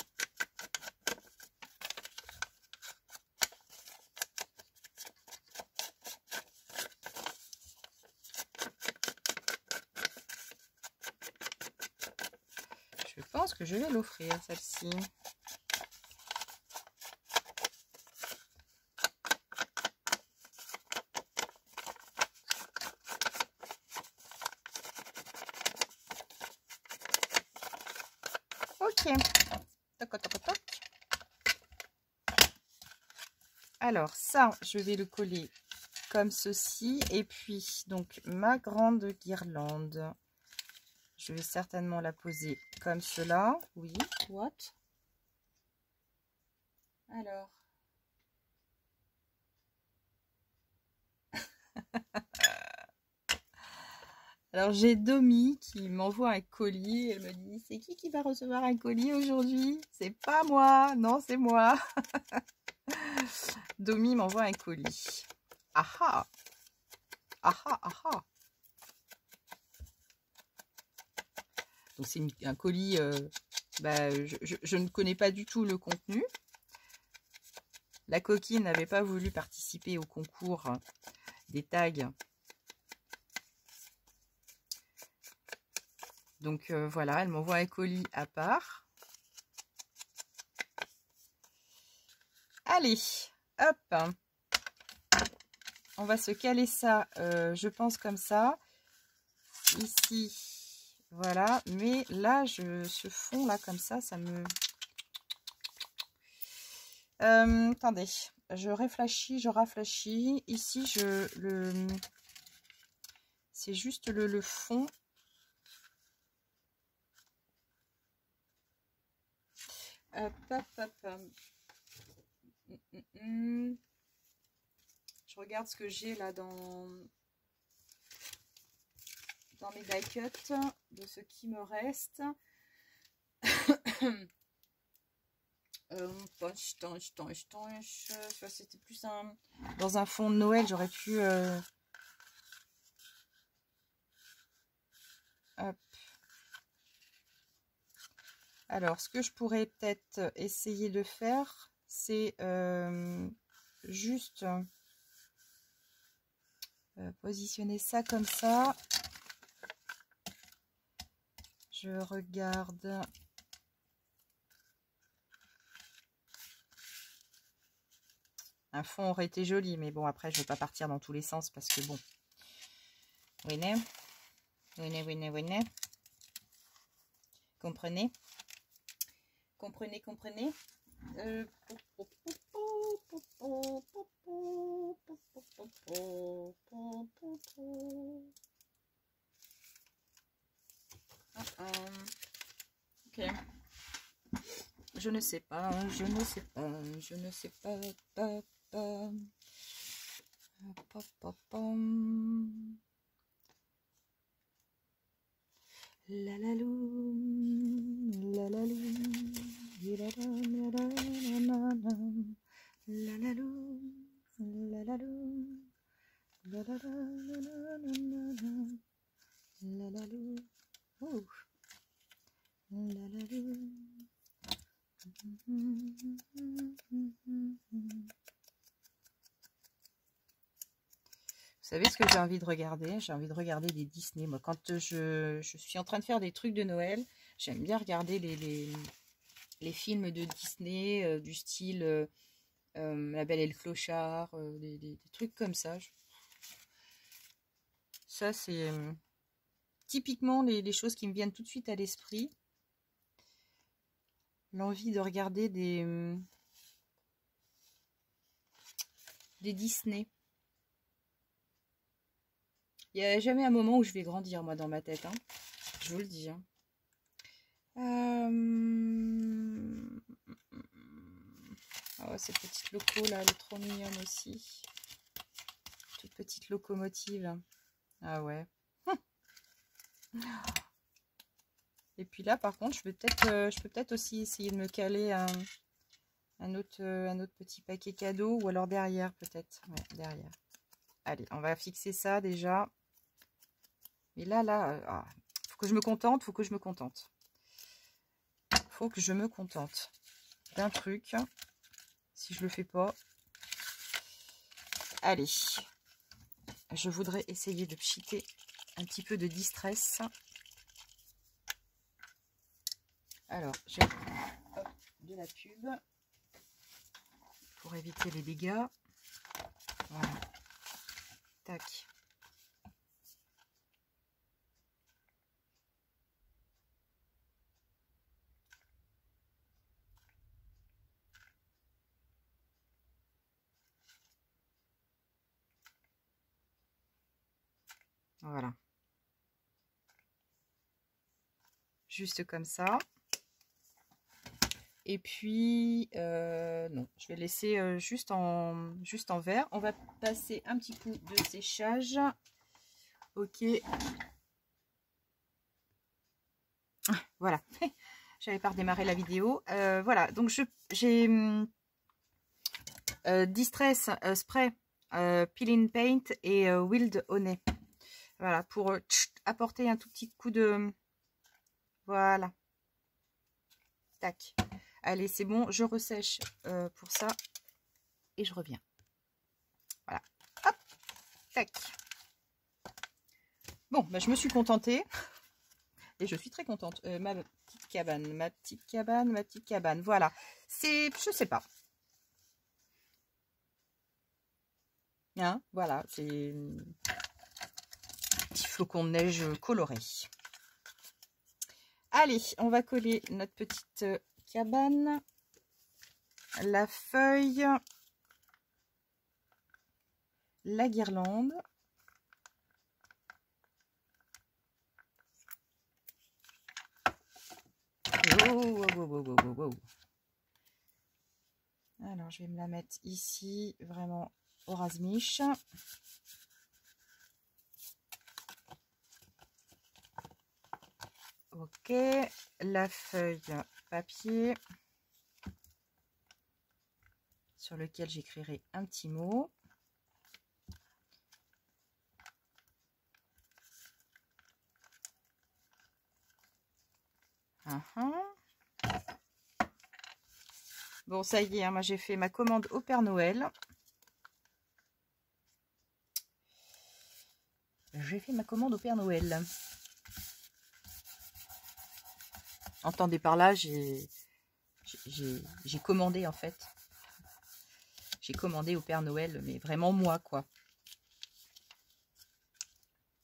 Je pense que je vais l'offrir, celle-ci. Ok. Toc, toc, toc, toc. Alors, ça, je vais le coller comme ceci. Et puis, donc, ma grande guirlande. Je vais certainement la poser comme cela. Oui, what? Alors. Alors, j'ai Domi qui m'envoie un colis. Elle me dit, c'est qui va recevoir un colis aujourd'hui? C'est pas moi. Non, c'est moi. Domi m'envoie un colis. Ah ah! Ah ah ah ah. Donc c'est un colis, je ne connais pas du tout le contenu. La coquine n'avait pas voulu participer au concours des tags. Donc voilà, elle m'envoie un colis à part. Allez, hop. On va se caler ça, je pense comme ça. Ici, voilà. Mais là, ce fond là comme ça me... attendez, je rafraîchis. Ici, c'est juste le fond. Hop, hop, hop, hop. Je regarde ce que j'ai là dans mes die cuts, de ce qui me reste. C'était plus dans un fond de Noël, j'aurais pu... Hop. Alors, ce que je pourrais peut-être essayer de faire, c'est juste positionner ça comme ça. Je regarde. Un fond aurait été joli, mais bon, après, je ne vais pas partir dans tous les sens parce que bon. Winner. Comprenez? Comprenez? Ok. Je ne sais pas. La la lou, la la lou, la la la la la lou, la la lou, la la la lou, oh, la la lou. Vous savez ce que j'ai envie de regarder? J'ai envie de regarder des Disney. Moi, quand je suis en train de faire des trucs de Noël, j'aime bien regarder les films de Disney, du style La Belle et le Clochard, des trucs comme ça. Ça, c'est typiquement les choses qui me viennent tout de suite à l'esprit. L'envie de regarder des Disney. Il n'y a jamais un moment où je vais grandir, moi, dans ma tête. Hein. Je vous le dis. Hein. Oh, cette petite loco, là, elle est trop mignonne aussi. Toute petite locomotive. Ah ouais. Et puis là, par contre, je peux peut-être aussi essayer de me caler un autre petit paquet cadeau. Ou alors derrière, peut-être. Ouais, derrière. Allez, on va fixer ça déjà. Mais là, faut que je me contente, Faut que je me contente d'un truc. Si je le fais pas. Allez. Je voudrais essayer de pchiter un petit peu de distress. Alors, j'ai de la pub pour éviter les dégâts. Voilà. Tac. Voilà. Juste comme ça. Et puis, non, je vais laisser juste en vert. On va passer un petit coup de séchage. Ok. Voilà. J'avais pas redémarré la vidéo. Voilà, donc j'ai Distress Spray Peeling Paint et Wild Honey. Voilà, pour apporter un tout petit coup de... Voilà. Tac. Allez, c'est bon, je ressèche pour ça. Et je reviens. Voilà. Hop. Tac. Bon, bah, je me suis contentée. Et je suis très contente. Ma petite cabane, ma petite cabane, ma petite cabane. Voilà. C'est... Je sais pas. Hein, voilà, c'est... Petit flocon de neige coloré. Allez, on va coller notre petite cabane. La feuille. La guirlande. Oh, oh, oh, oh, oh, oh. Alors, je vais me la mettre ici, vraiment au ras-miche. Ok, la feuille papier sur lequel j'écrirai un petit mot. Bon, ça y est, hein, moi j'ai fait ma commande au Père Noël. J'ai fait ma commande au Père Noël. Entendez par là, j'ai commandé en fait. J'ai commandé au Père Noël, mais vraiment moi quoi.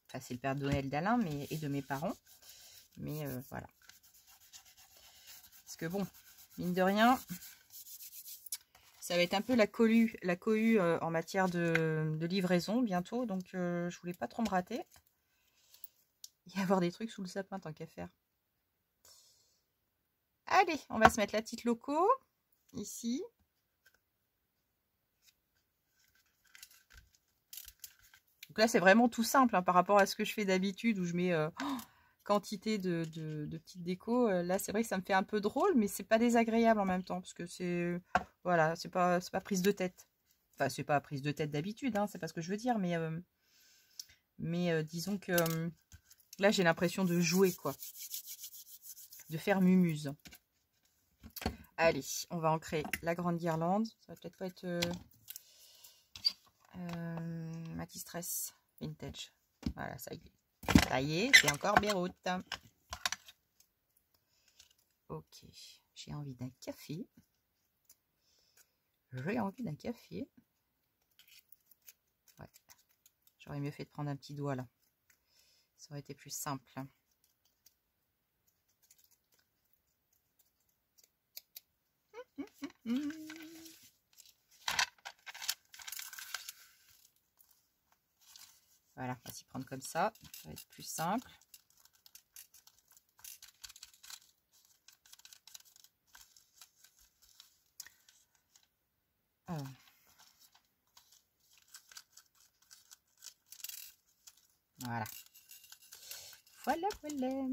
Enfin, c'est le Père Noël d'Alain et de mes parents. Mais voilà. Parce que bon, mine de rien, ça va être un peu la cohue en matière de livraison bientôt. Donc je voulais pas trop me rater. Et avoir des trucs sous le sapin tant qu'à faire. Allez, on va se mettre la petite loco ici. Donc là, c'est vraiment tout simple hein, par rapport à ce que je fais d'habitude où je mets quantité de petites décos. Là, c'est vrai que ça me fait un peu drôle, mais c'est pas désagréable en même temps parce que c'est voilà, c'est pas prise de tête. Enfin, c'est pas prise de tête d'habitude, hein, c'est pas ce que je veux dire, mais disons que là, j'ai l'impression de jouer quoi, de faire mumuse. Allez, on va ancrer la grande guirlande. Ça va peut-être pas être Matistress Vintage. Voilà, ça y est. Ça y est, c'est encore Beyrouth. Ok, j'ai envie d'un café. J'ai envie d'un café. Ouais, j'aurais mieux fait de prendre un petit doigt là. Ça aurait été plus simple. Voilà, on va s'y prendre comme ça. Ça va être plus simple. Alors. Voilà. Voilà, voilà.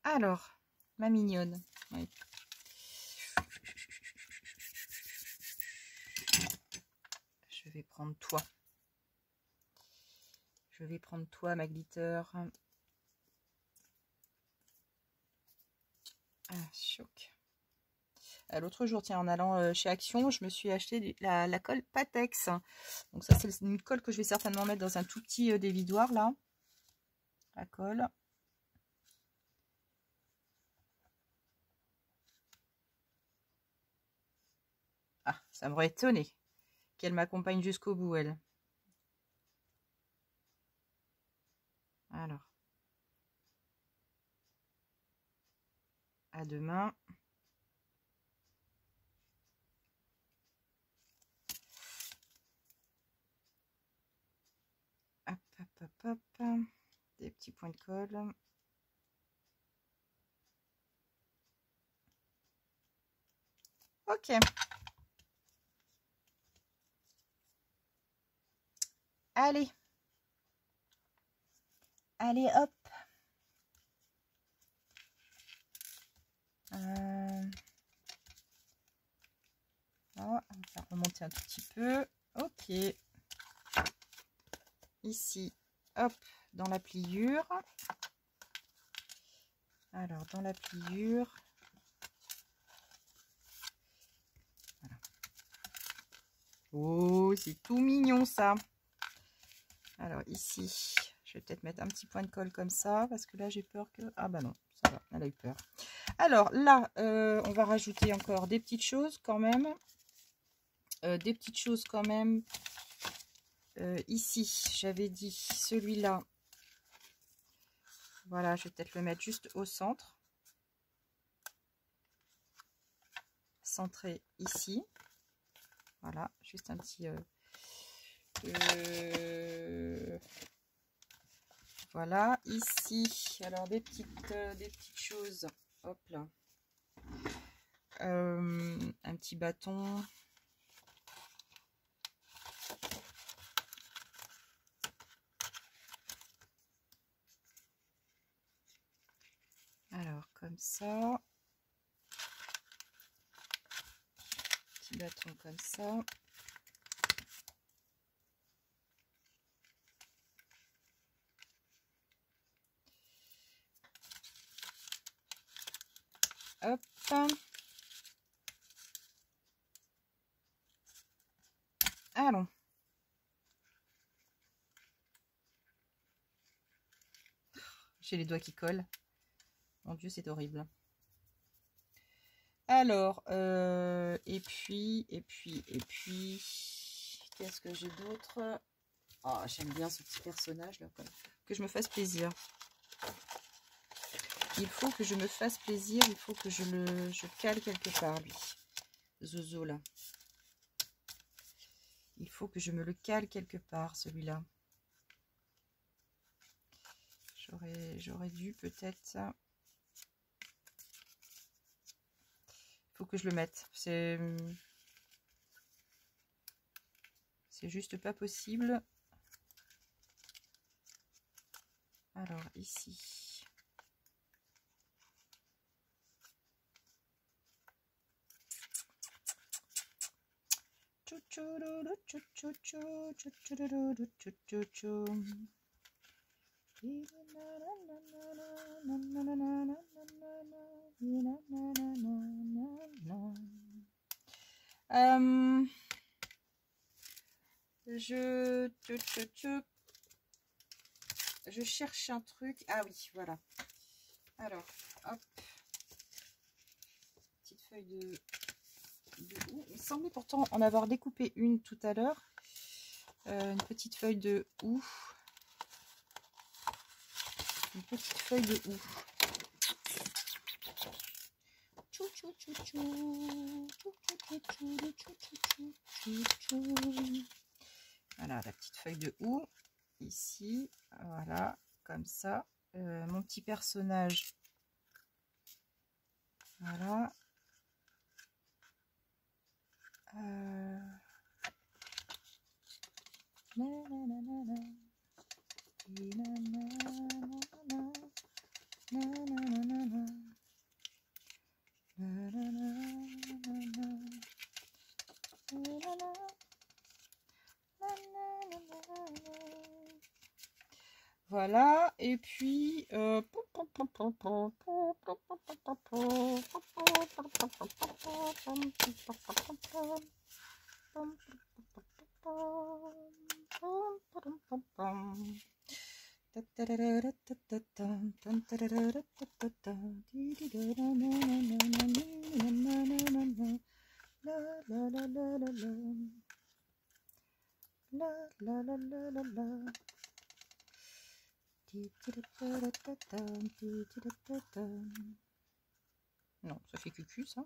Alors, ma mignonne. Oui. Je vais prendre toi. Je vais prendre toi, ma glitter. Ah, choc. L'autre jour, tiens, en allant chez Action, je me suis acheté la colle Patex. Donc ça, c'est une colle que je vais certainement mettre dans un tout petit dévidoir, là. La colle. Ah, ça m'aurait étonné qu'elle m'accompagne jusqu'au bout, elle. Alors. À demain. Hop, hop, hop, hop. Des petits points de colle. Ok. Allez. Allez, hop. Voilà, on va faire remonter un tout petit peu. Ok. Ici, hop, dans la pliure. Alors, dans la pliure. Voilà. Oh, c'est tout mignon ça. Alors ici, je vais peut-être mettre un petit point de colle comme ça, parce que là j'ai peur que... Ah bah non, ça va, elle a eu peur. Alors là, on va rajouter encore des petites choses quand même. Ici, j'avais dit celui-là. Voilà, je vais peut-être le mettre juste au centre. Centré ici. Voilà, juste un petit... Voilà, ici, alors des petites choses. Hop là. Un petit bâton. Alors, comme ça. Petit bâton comme ça. Hop. Allons. J'ai les doigts qui collent. Mon Dieu, c'est horrible. Alors, et puis, qu'est-ce que j'ai d'autre? Oh, j'aime bien ce petit personnage là. Que je me fasse plaisir. Il faut que je me fasse plaisir. Il faut que je cale quelque part, lui. Zozo, là. Il faut que je me le cale quelque part, celui-là. J'aurais dû peut-être ça. Il faut que je le mette. C'est juste pas possible. Alors, ici. Je cherche un truc. Ah oui, voilà. Alors, hop. Petite feuille de houx. Il semblait pourtant en avoir découpé une tout à l'heure. Une petite feuille de houx. Une petite feuille de houx. Voilà, la petite feuille de houx. Ici, voilà, comme ça. Mon petit personnage. Voilà. Voilà, et puis non, ça fait cucu ça.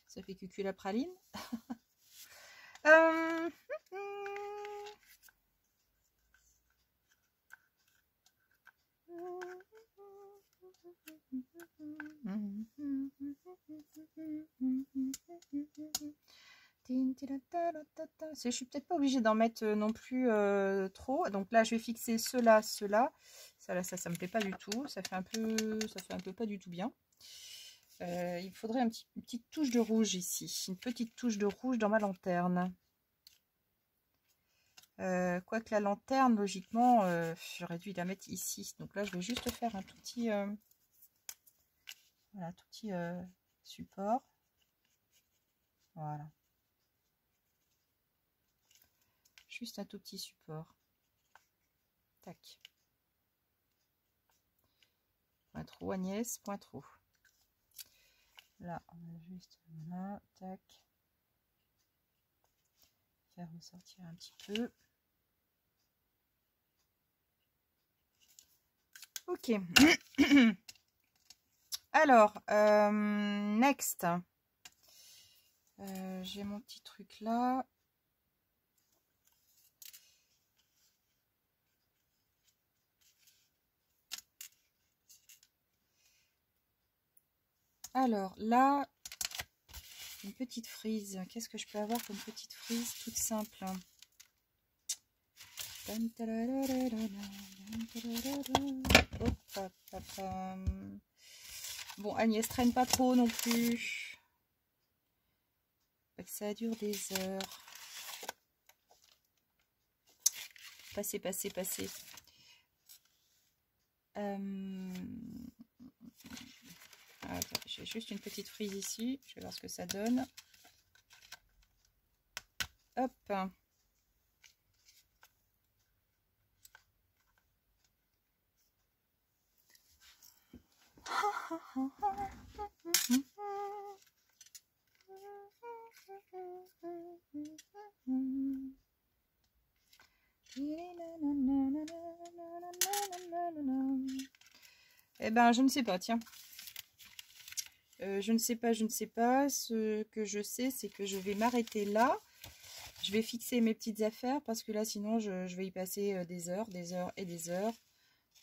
Ça fait cucu la praline. Je suis peut-être pas obligée d'en mettre non plus trop. Donc là, je vais fixer cela. Ça me plaît pas du tout. Ça fait un peu pas du tout bien. il me faudrait une petite touche de rouge ici. Une petite touche de rouge dans ma lanterne. Quoique la lanterne, logiquement, j'aurais dû la mettre ici. Donc là, je vais juste faire un tout petit, voilà, tout petit support. Voilà. Juste un tout petit support. Tac. Point trop, Agnès, point trop. Là, on va juste, voilà, tac. Faire ressortir un petit peu. Ok. Alors, next. J'ai mon petit truc là. Alors, là, une petite frise. Qu'est-ce que je peux avoir comme petite frise toute simple? Bon, Agnès, traîne pas trop non plus. Ça dure des heures. Passez, passez, passez. J'ai juste une petite frise ici. Je vais voir ce que ça donne. Hop. Eh ben, je ne sais pas, tiens. Je ne sais pas, je ne sais pas. Ce que je sais, c'est que je vais m'arrêter là. Je vais fixer mes petites affaires parce que là, sinon, je vais y passer des heures et des heures.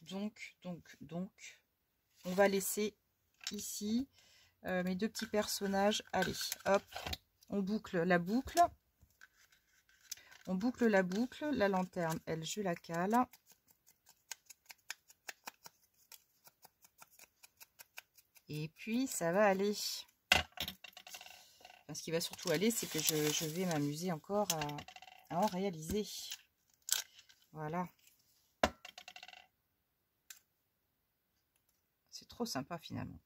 Donc, on va laisser ici mes deux petits personnages. Allez, hop, on boucle la boucle. On boucle la boucle. La lanterne, elle, je la cale. Et puis, ça va aller. Enfin, ce qui va surtout aller, c'est que je vais m'amuser encore à en réaliser. Voilà. C'est trop sympa, finalement.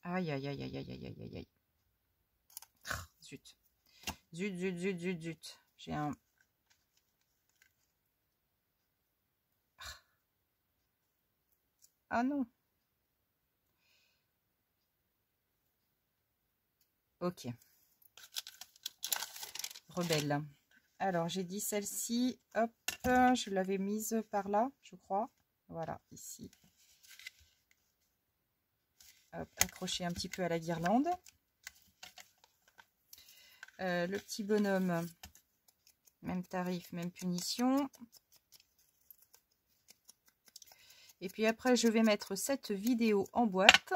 Aïe, aïe, aïe, aïe, aïe, aïe, aïe, aïe. Zut. Zut, zut, zut, zut, zut. J'ai un... Ah non. Ok. Rebelle. Alors, j'ai dit celle-ci. Hop, je l'avais mise par là, je crois. Voilà, ici. Hop, accrocher un petit peu à la guirlande. Le petit bonhomme, même tarif, même punition. Et puis après, je vais mettre cette vidéo en boîte.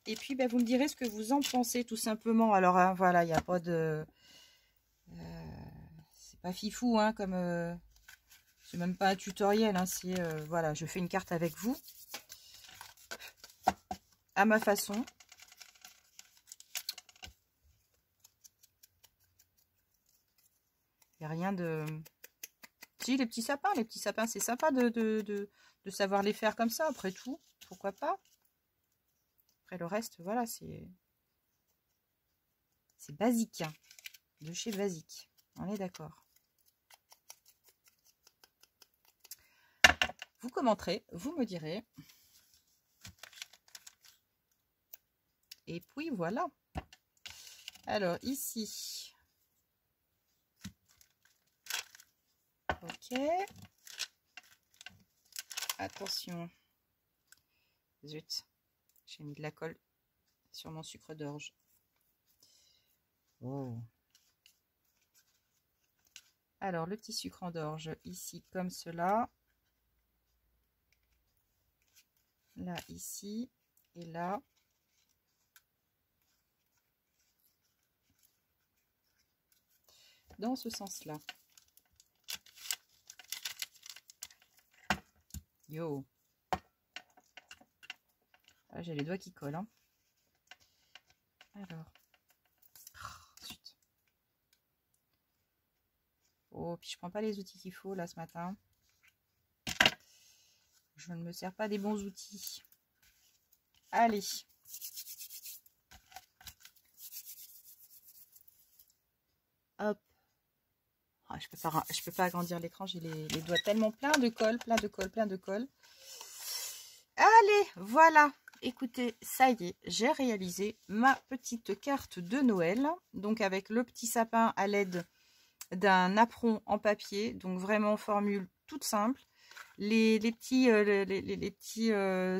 Et puis, vous me direz ce que vous en pensez, tout simplement. Alors, hein, voilà, il n'y a pas de... c'est pas fifou, hein, comme... c'est même pas un tutoriel, hein, c'est... voilà, je fais une carte avec vous. À ma façon. Il n'y a rien de... Si, les petits sapins, c'est sympa de savoir les faire comme ça, après tout. Pourquoi pas? Après le reste, voilà, c'est basique, hein, de chez Basique. On est d'accord. Vous commenterez, vous me direz. Et puis voilà. Alors ici. Ok. Attention. Zut. J'ai mis de la colle sur mon sucre d'orge. Oh. Alors, le petit sucre en d'orge, ici, comme cela. Là, ici. Et là. Dans ce sens-là. Yo. Ah, j'ai les doigts qui collent. Hein. Alors. Ensuite. Oh, puis je prends pas les outils qu'il faut là ce matin. Je ne me sers pas des bons outils. Allez. Hop. Oh, je peux pas agrandir l'écran. J'ai les doigts tellement pleins de colle, plein de colle, plein de colle. Allez, voilà. Écoutez, ça y est, j'ai réalisé ma petite carte de Noël. Donc avec le petit sapin à l'aide d'un apron en papier. Donc vraiment formule toute simple. Les petits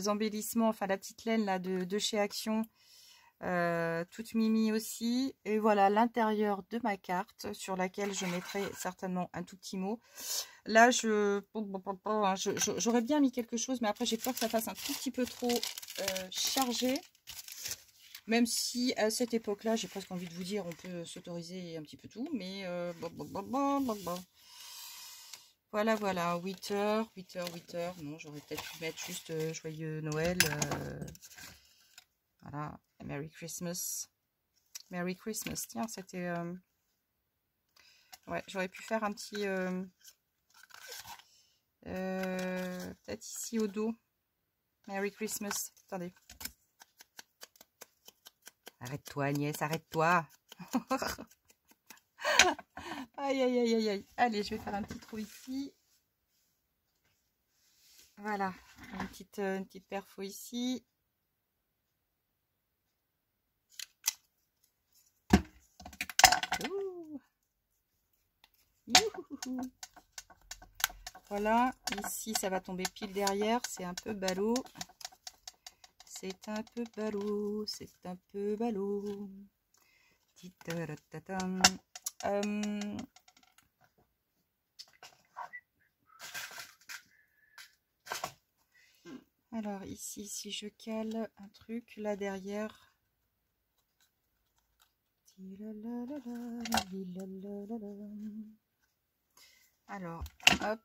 embellissements, enfin la petite laine là de chez Action, toute mimi aussi. Et voilà l'intérieur de ma carte sur laquelle je mettrai certainement un tout petit mot. Là, j'aurais bien mis quelque chose, mais après j'ai peur que ça fasse un tout petit peu trop chargé. Même si à cette époque-là, j'ai presque envie de vous dire, on peut s'autoriser un petit peu tout, mais voilà, voilà, 8 heures. Non, j'aurais peut-être pu mettre juste joyeux Noël. Voilà, Merry Christmas. Merry Christmas. Tiens, c'était... Ouais, j'aurais pu faire un petit... peut-être ici au dos. Merry Christmas. Attendez. Arrête-toi, Agnès, arrête-toi. Aïe, aïe, aïe, aïe, aïe. Allez, je vais faire un petit trou ici. Voilà, une petite perfo ici. Ouh. Youhouhou. Voilà, ici ça va tomber pile derrière, c'est un peu ballot. C'est un peu ballot, c'est un peu ballot. Alors ici, si je cale un truc là derrière. Alors, hop.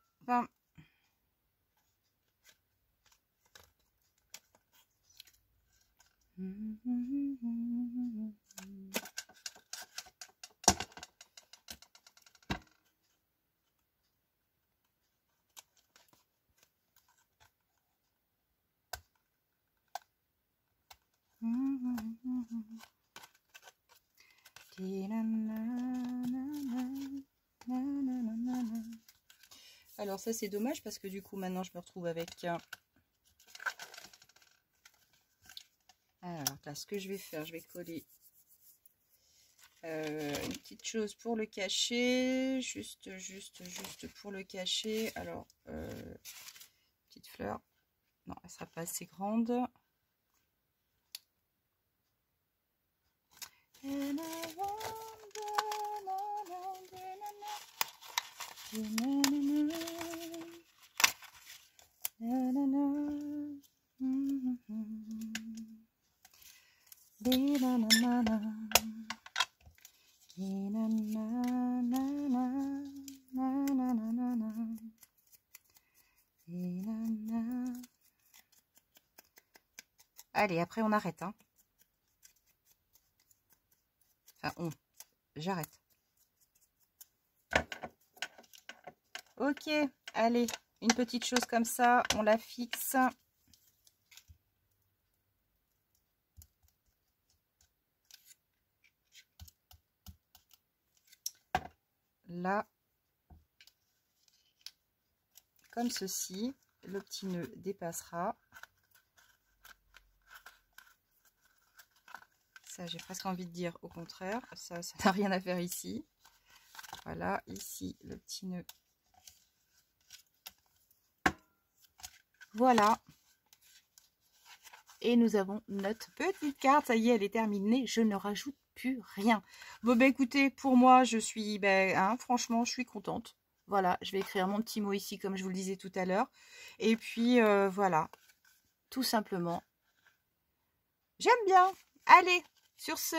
Alors ça c'est dommage parce que du coup maintenant je me retrouve avec alors là ce que je vais faire, je vais coller une petite chose pour le cacher, juste pour le cacher. Alors petite fleur, non elle sera pas assez grande. Allez, après on arrête. Hein. Enfin, j'arrête. Ok, allez, une petite chose comme ça, on la fixe. Là, comme ceci, le petit nœud dépassera. Ça, j'ai presque envie de dire au contraire, ça n'a rien à faire ici. Voilà, ici, le petit nœud. Voilà. Et nous avons notre petite carte. Ça y est, elle est terminée. Je ne rajoute plus rien. Bon, bah écoutez, pour moi, je suis, franchement, je suis contente. Voilà, je vais écrire mon petit mot ici, comme je vous le disais tout à l'heure. Et puis, voilà, tout simplement. J'aime bien. Allez, sur ce,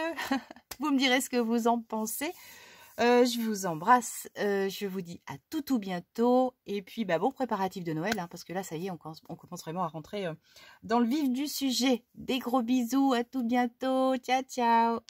vous me direz ce que vous en pensez. Je vous embrasse, je vous dis à tout bientôt et puis bah, bon préparatif de Noël hein, parce que là ça y est on commence vraiment à rentrer dans le vif du sujet. Des gros bisous, à tout bientôt, ciao ciao.